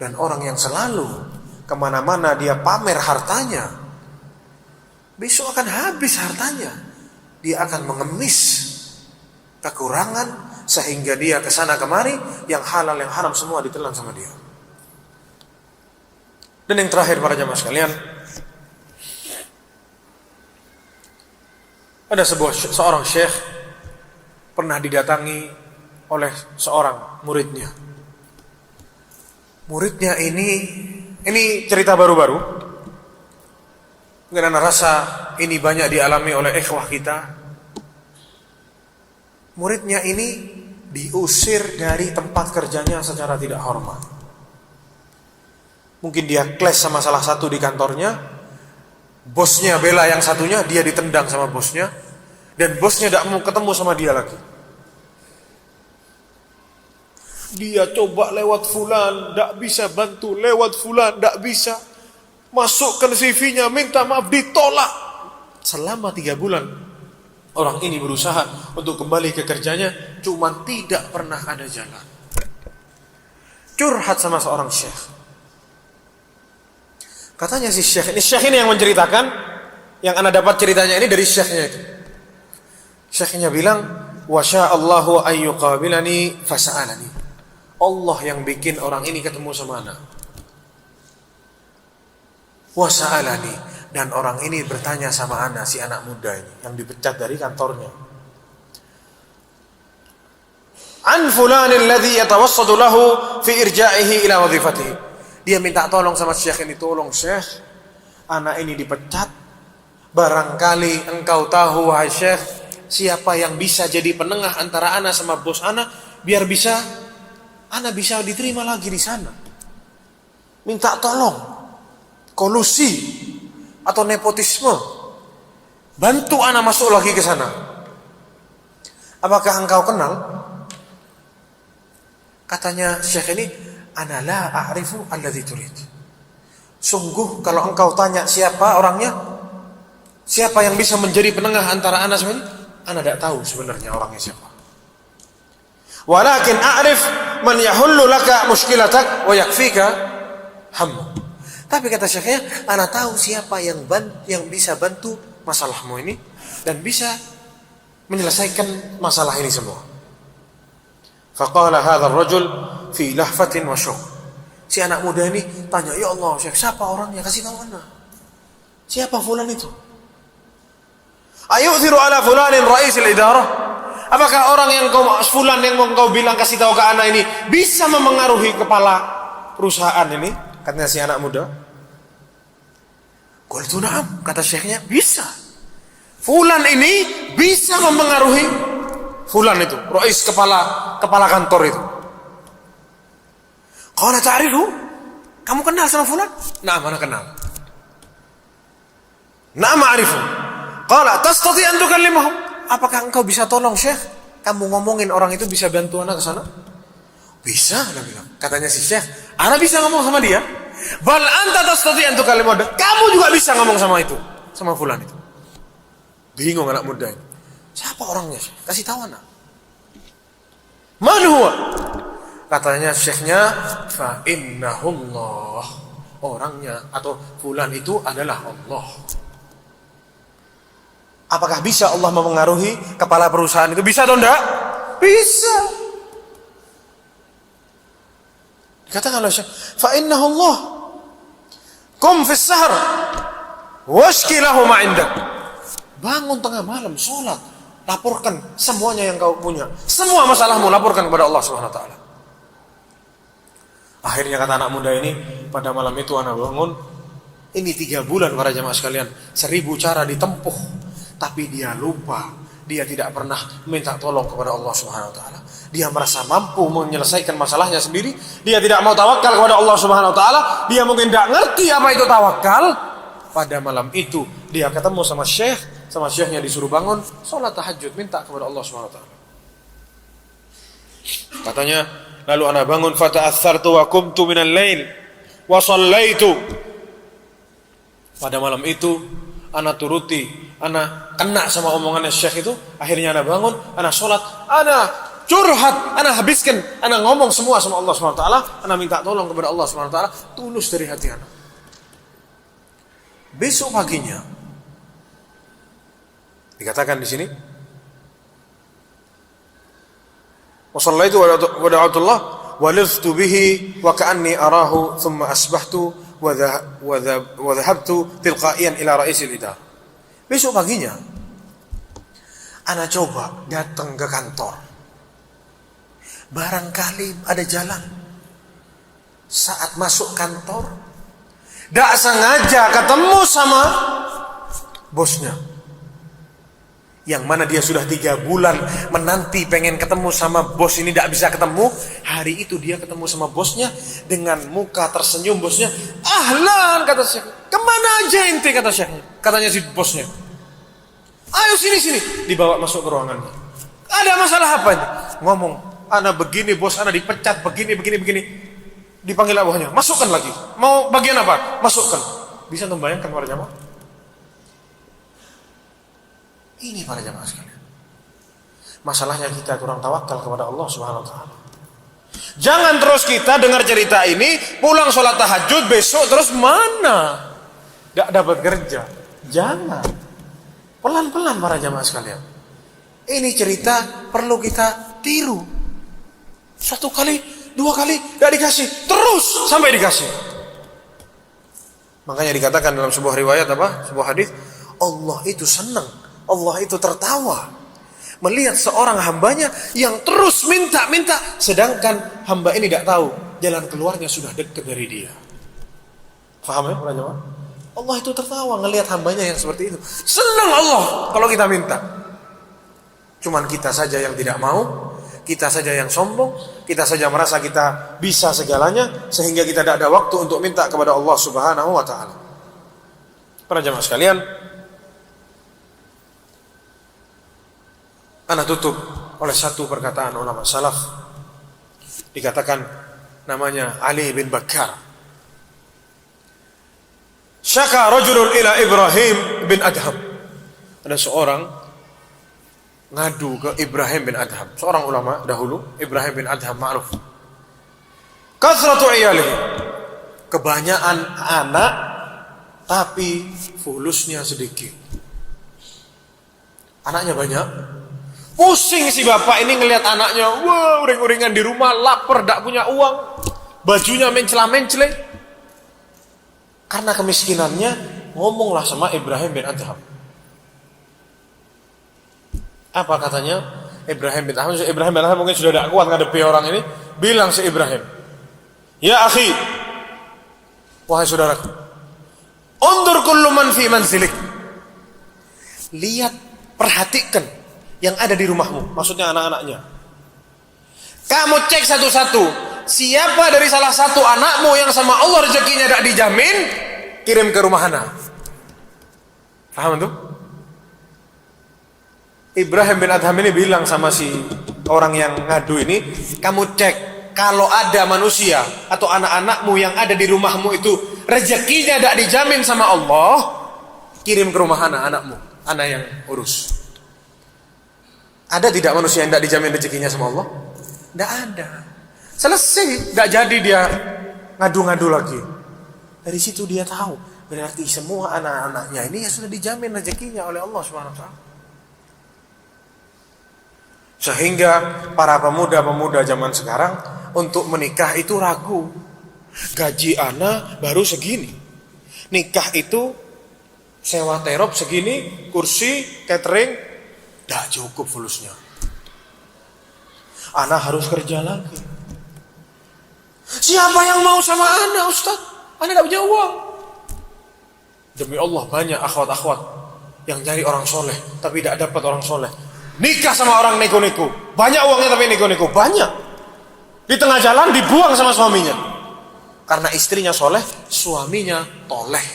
Dan orang yang selalu kemana-mana dia pamer hartanya, besok akan habis hartanya. Dia akan mengemis kekurangan sehingga dia kesana kemari, yang halal yang haram semua ditelan sama dia. Dan yang terakhir para jamaah sekalian, ada seorang syekh pernah didatangi oleh seorang muridnya. Muridnya ini cerita baru-baru. Karena rasa ini banyak dialami oleh ikhwah kita. Muridnya ini diusir dari tempat kerjanya secara tidak hormat. Mungkin dia clash sama salah satu di kantornya, bosnya bela yang satunya, dia ditendang sama bosnya, dan bosnya tidak mau ketemu sama dia lagi. Dia coba lewat fulan, tidak bisa bantu, lewat fulan, tidak bisa. Masukkan CV-nya, minta maaf, ditolak. Selama 3 bulan, orang ini berusaha untuk kembali ke kerjanya, cuma tidak pernah ada jalan. Curhat sama seorang syekh. Katanya si syekh ini yang menceritakan, yang ana dapat ceritanya ini dari syekhnya itu. Syekhnya bilang, wa sya'allahu ayyuqabilani fasa'alani. Allah yang bikin orang ini ketemu sama ana. Wa sa'alani, dan orang ini bertanya sama ana, si anak muda ini yang dipecat dari kantornya. An fulanil ladzi yatawassatu lahu fi irja'ihi ila wadhifatihi. Dia minta tolong sama syekh ini, tolong syekh, anak ini dipecat. Barangkali engkau tahu wahai syekh, siapa yang bisa jadi penengah antara ana sama bos ana, biar bisa ana bisa diterima lagi di sana. Minta tolong, kolusi atau nepotisme, bantu ana masuk lagi ke sana. Apakah engkau kenal? Katanya syekh ini, ana la a'rifu alladhi turid. Sungguh kalau engkau tanya siapa orangnya, siapa yang bisa menjadi penengah antara ana sama ini, ana tidak tahu sebenarnya orangnya siapa. Walakin a'rif man yahullu laka mushkilatak wa yakfika hammu. Tapi kata syekhnya, ana tahu siapa yang bisa bantu masalahmu ini dan bisa menyelesaikan masalah ini semua. Faqala hadha ar-rajul fi lahfatin wa syuq. Si anak muda ini tanya, "Ya Allah, Syekh, siapa orangnya? Kasih tahu ana. Siapa fulan itu?" ayu'thiru ala fulanin ra'isil idarah? Apakah orang yang fulan yang kau bilang kasih tahu ke anak ini bisa memengaruhi kepala perusahaan ini? Katanya si anak muda. Qultu na'am, kata syekhnya, bisa. Fulan ini bisa memengaruhi fulan itu, rais kepala kantor itu. Qala ta'rifu? Kamu kenal sama fulan? Nah, mana kenal? Na'am a'rifu. Qala tastati an tukallimahu? Apakah engkau bisa tolong Syekh? Kamu ngomongin orang itu bisa bantu anak ke sana? Bisa, dia bilang. Katanya si Syekh, ana bisa ngomong sama dia. Bal anta tastati an tukallimahu. Kamu juga bisa ngomong sama itu, sama fulan itu. Bingung anak muda ini. Siapa orangnya? Kasih tahu anak. Man huwa? Katanya syekhnya, fa innahullah. Orangnya atau fulan itu adalah Allah. Apakah bisa Allah memengaruhi kepala perusahaan itu? Bisa atau enggak? Bisa. Dikatakan oleh syekh, fa innahullah. Qum fis sahar washki lahu ma indak. Bangun tengah malam, sholat, laporkan semuanya yang kau punya, semua masalahmu laporkan kepada Allah Subhanahu wa taala. Akhirnya kata anak muda ini, pada malam itu anak bangun. Ini 3 bulan para jamaah sekalian, 1000 cara ditempuh, tapi dia lupa, dia tidak pernah minta tolong kepada Allah Subhanahu wa taala. Dia merasa mampu menyelesaikan masalahnya sendiri, dia tidak mau tawakal kepada Allah Subhanahu wa taala, dia mungkin tidak ngerti apa itu tawakal. Pada malam itu dia ketemu sama syekhnya disuruh bangun, sholat tahajud, minta kepada Allah Subhanahu wa taala. Katanya, lalu ana bangun fata'atsartu wa qumtu minal lail wa shallaitu. Pada malam itu ana turuti, ana kena sama omongannya syekh itu. Akhirnya ana bangun, ana sholat, ana curhat, ana habiskan, ana ngomong semua sama Allah Subhanahu wa taala, ana minta tolong kepada Allah Subhanahu wa taala tulus dari hati ana. Besok paginya dikatakan di sini, wa shallaitu wa da'atullah wa liftu bihi wa ka'anni arahu thumma asbahtu wa dhahabtu tilqa'iyan ila ra'isil idar. Besok paginya ana coba datang ke kantor. Barangkali ada jalan. Saat masuk kantor, tidak sengaja ketemu sama bosnya. Yang mana dia sudah 3 bulan menanti pengen ketemu sama bos ini, tidak bisa ketemu. Hari itu dia ketemu sama bosnya dengan muka tersenyum. Bosnya, ahlan, kata Syekh. Kemana aja ente, kata Syekh. Katanya si bosnya, ayo sini. Dibawa masuk ke ruangannya. Ada masalah apa ini? Ngomong, ana begini bos, ana dipecat begini. Dipanggil abahnya, masukkan lagi. Mau bagian apa? Masukkan. Bisa membayangkan para jamaah? Ini para jamaah sekalian. Masalahnya kita kurang tawakal kepada Allah Subhanahu wa taala. Jangan terus kita dengar cerita ini, pulang sholat tahajud, besok terus mana? Tidak dapat kerja. Jangan. Pelan-pelan para jamaah sekalian. Ini cerita perlu kita tiru. 1 kali, 2 kali, tidak dikasih, terus sampai dikasih. Makanya dikatakan dalam sebuah riwayat sebuah hadis, Allah itu senang, Allah itu tertawa melihat seorang hambanya yang terus minta, sedangkan hamba ini tidak tahu jalan keluarnya sudah dekat dari dia. Paham ya para jemaah? Allah itu tertawa ngelihat hambanya yang seperti itu. Senang Allah kalau kita minta. Cuman kita saja yang tidak mau, kita saja yang sombong, kita saja merasa kita bisa segalanya, sehingga kita tidak ada waktu untuk minta kepada Allah Subhanahu wa taala. Para jemaah sekalian, ana tutup oleh satu perkataan ulama salaf. Dikatakan namanya Ali bin Bakkar. Syaka rajulun ila Ibrahim bin Adham. Ada seorang ngadu ke Ibrahim bin Adham, seorang ulama dahulu. Ibrahim bin Adham ma'ruf. Kathratu iyalihi, kebanyakan anak tapi fulusnya sedikit. Anaknya banyak, pusing si bapak ini ngelihat anaknya, wah uring-uringan di rumah, lapar, tidak punya uang, bajunya mencela-mencele. Karena kemiskinannya, ngomonglah sama Ibrahim bin Adham. Apa katanya Ibrahim bin Adham? Ibrahim bin Adham mungkin sudah tidak kuat ngadepi orang ini. Bilang si Ibrahim, ya akhi, wahai saudaraku, undur kullu man fi manzilik. Lihat, perhatikan yang ada di rumahmu, maksudnya anak-anaknya. Kamu cek satu-satu, siapa dari salah satu anakmu yang sama Allah rezekinya tidak dijamin, kirim ke rumah ana. Paham tuh? Ibrahim bin Adham ini bilang sama si orang yang ngadu ini, kamu cek, kalau ada manusia atau anak-anakmu yang ada di rumahmu itu rezekinya tidak dijamin sama Allah, kirim ke rumah anak-anakmu, anak yang urus. Ada tidak manusia yang tidak dijamin rezekinya sama Allah? Tidak ada. Selesai, tidak jadi dia ngadu-ngadu lagi. Dari situ dia tahu, berarti semua anak-anaknya ini ya sudah dijamin rezekinya oleh Allah Subhanahu wa taala. Sehingga para pemuda-pemuda zaman sekarang untuk menikah itu ragu. Gaji anak baru segini. Nikah itu sewa terop segini, kursi, catering, tidak cukup fulusnya. Anak harus kerja lagi. Siapa yang mau sama anak, Ustaz? Anak tidak punya uang. Demi Allah, banyak akhwat-akhwat yang nyari orang soleh tapi tidak dapat orang soleh. Nikah sama orang neko-neko, banyak uangnya tapi neko-neko, banyak. Di tengah jalan dibuang sama suaminya karena istrinya soleh, suaminya toleh.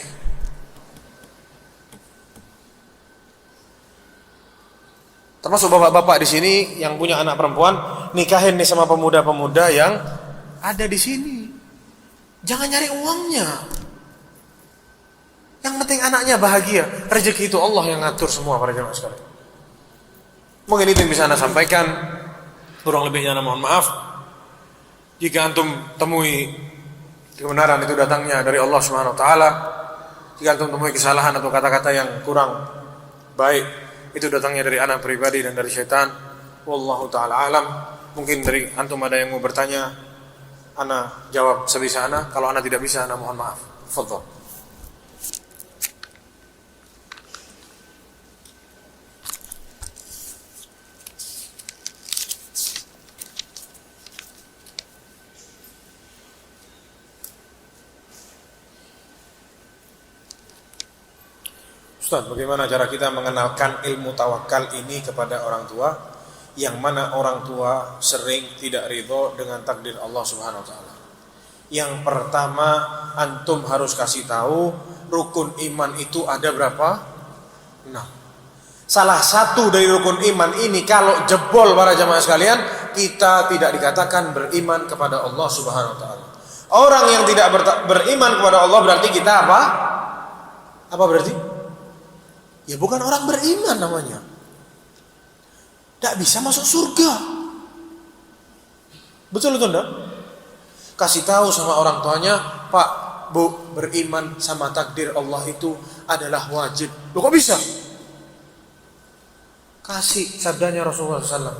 Termasuk bapak-bapak di sini yang punya anak perempuan, nikahin nih sama pemuda-pemuda yang ada di sini. Jangan nyari uangnya. Yang penting anaknya bahagia. Rezeki itu Allah yang ngatur semua para jemaah sekalian. Mungkin itu yang bisa Anda sampaikan. Kurang lebihnya Anda mohon maaf. Jika antum temui kebenaran itu datangnya dari Allah Subhanahu wa taala, jika antum temui kesalahan atau kata-kata yang kurang baik, itu datangnya dari anak pribadi dan dari syaitan. Wallahu taala alam. Mungkin dari antum ada yang mau bertanya, ana jawab sebisa ana. Kalau ana tidak bisa, ana mohon maaf. Fadhal. Ustaz, bagaimana cara kita mengenalkan ilmu tawakal ini kepada orang tua, yang mana orang tua sering tidak ridho dengan takdir Allah Subhanahu wa taala? Yang pertama, antum harus kasih tahu rukun iman itu ada berapa? 6. Salah satu dari rukun iman ini kalau jebol para jamaah sekalian, kita tidak dikatakan beriman kepada Allah Subhanahu wa taala. Orang yang tidak beriman kepada Allah berarti kita apa? Apa berarti? Ya bukan orang beriman namanya. Tidak bisa masuk surga. Betul itu enggak? Kasih tahu sama orang tuanya, Pak, Bu, beriman sama takdir Allah itu adalah wajib. Loh kok bisa? Kasih sabdanya Rasulullah SAW.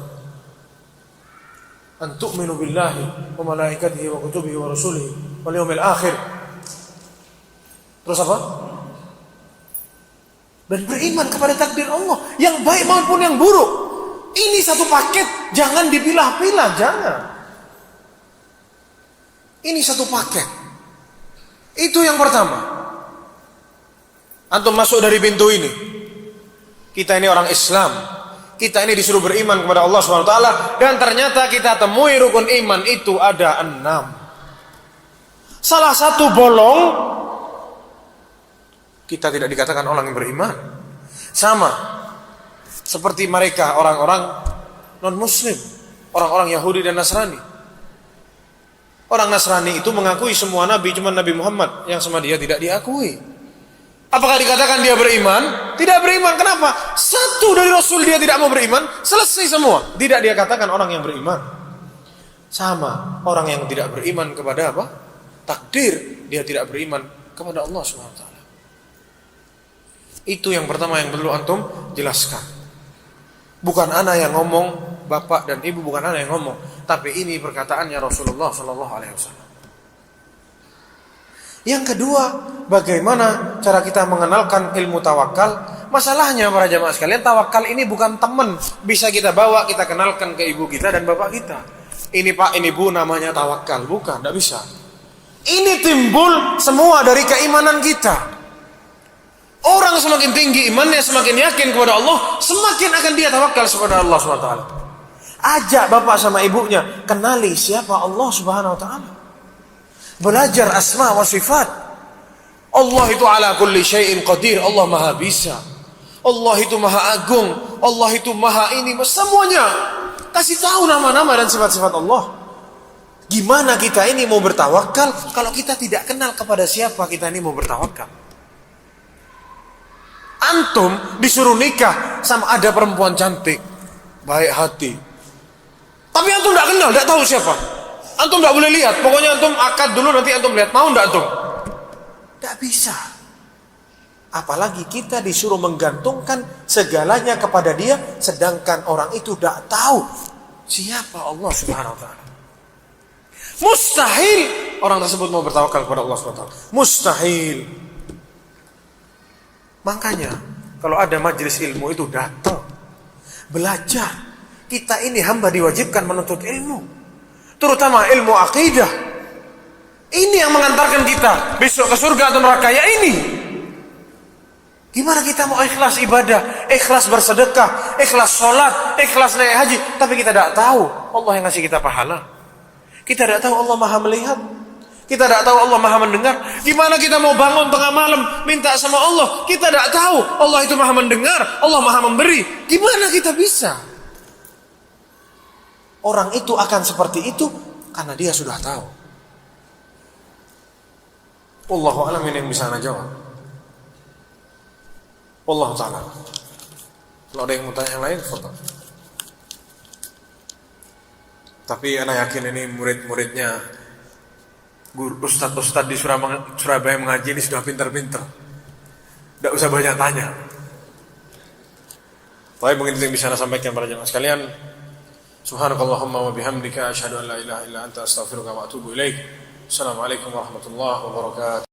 An tu'minu billahi wa malaikatihi wa kutubihi wa rasulihi wal yawmil akhir. Terus apa? Dan beriman kepada takdir Allah yang baik maupun yang buruk. Ini satu paket, jangan dipilah-pilah, jangan. Ini satu paket. Itu yang pertama. Antum masuk dari pintu ini. Kita ini orang Islam. Kita ini disuruh beriman kepada Allah SWT. Dan ternyata kita temui rukun iman itu ada 6. Salah satu bolong, kita tidak dikatakan orang yang beriman. Sama seperti mereka orang-orang non-muslim, orang-orang Yahudi dan Nasrani. Orang Nasrani itu mengakui semua nabi, cuma Nabi Muhammad yang sama dia tidak diakui. Apakah dikatakan dia beriman? Tidak beriman. Kenapa? Satu dari Rasul dia tidak mau beriman, selesai semua. Tidak dia katakan orang yang beriman. Sama orang yang tidak beriman kepada apa? Takdir, dia tidak beriman kepada Allah SWT. Itu yang pertama yang perlu antum jelaskan. Bukan ana yang ngomong, bapak dan ibu bukan ana yang ngomong, tapi ini perkataannya Rasulullah SAW. Yang kedua, bagaimana cara kita mengenalkan ilmu tawakal Masalahnya para jamaah sekalian, tawakal ini bukan teman bisa kita bawa, kita kenalkan ke ibu kita dan bapak kita. Ini Pak, ini Bu, namanya tawakal. Bukan, tidak bisa. Ini timbul semua dari keimanan kita. Orang semakin tinggi imannya, semakin yakin kepada Allah, semakin akan dia tawakal kepada Allah SWT. Ajak bapak sama ibunya, kenali siapa Allah Subhanahu Wa Taala. Belajar asma wa sifat. Allah itu ala kulli syai'in qadir. Allah maha bisa. Allah itu maha agung. Allah itu maha ini. Semuanya. Kasih tahu nama-nama dan sifat-sifat Allah. Gimana kita ini mau bertawakal kalau kita tidak kenal kepada siapa kita ini mau bertawakal? Antum disuruh nikah sama ada perempuan cantik, baik hati. Tapi antum tidak kenal, tidak tahu siapa. Antum tidak boleh lihat. Pokoknya antum akad dulu, nanti antum lihat. Mau tidak antum? Tidak bisa. Apalagi kita disuruh menggantungkan segalanya kepada dia, sedangkan orang itu tidak tahu siapa Allah Subhanahu Wa Taala. Mustahil orang tersebut mau bertawakal kepada Allah Subhanahu Wa Taala. Mustahil. Makanya kalau ada majelis ilmu itu datang, belajar. Kita ini hamba diwajibkan menuntut ilmu, terutama ilmu akidah. Ini yang mengantarkan kita besok ke surga atau neraka, ya ini. Gimana kita mau ikhlas ibadah, ikhlas bersedekah, ikhlas sholat, ikhlas naik haji, tapi kita tidak tahu Allah yang ngasih kita pahala. Kita tidak tahu Allah maha melihat. Kita tidak tahu Allah maha mendengar. Gimana kita mau bangun tengah malam minta sama Allah, kita tidak tahu Allah itu maha mendengar, Allah maha memberi. Gimana kita bisa? Orang itu akan seperti itu karena dia sudah tahu. Wallahu a'lam, ini yang bisa ana jawab. Wallahu ta'ala. Kalau ada yang mau tanya yang lain, foto. Tapi ana yakin ini murid-muridnya Ustadz di Surabaya mengaji ini sudah pintar-pintar. Tidak usah banyak tanya. Tapi mungkin itu yang bisa ana sampaikan para jemaah sekalian. Subhanakallahumma wa bihamdika asyhadu an la ilaha illa anta astaghfiruka wa atubu ilaik. Assalamualaikum warahmatullahi wabarakatuh.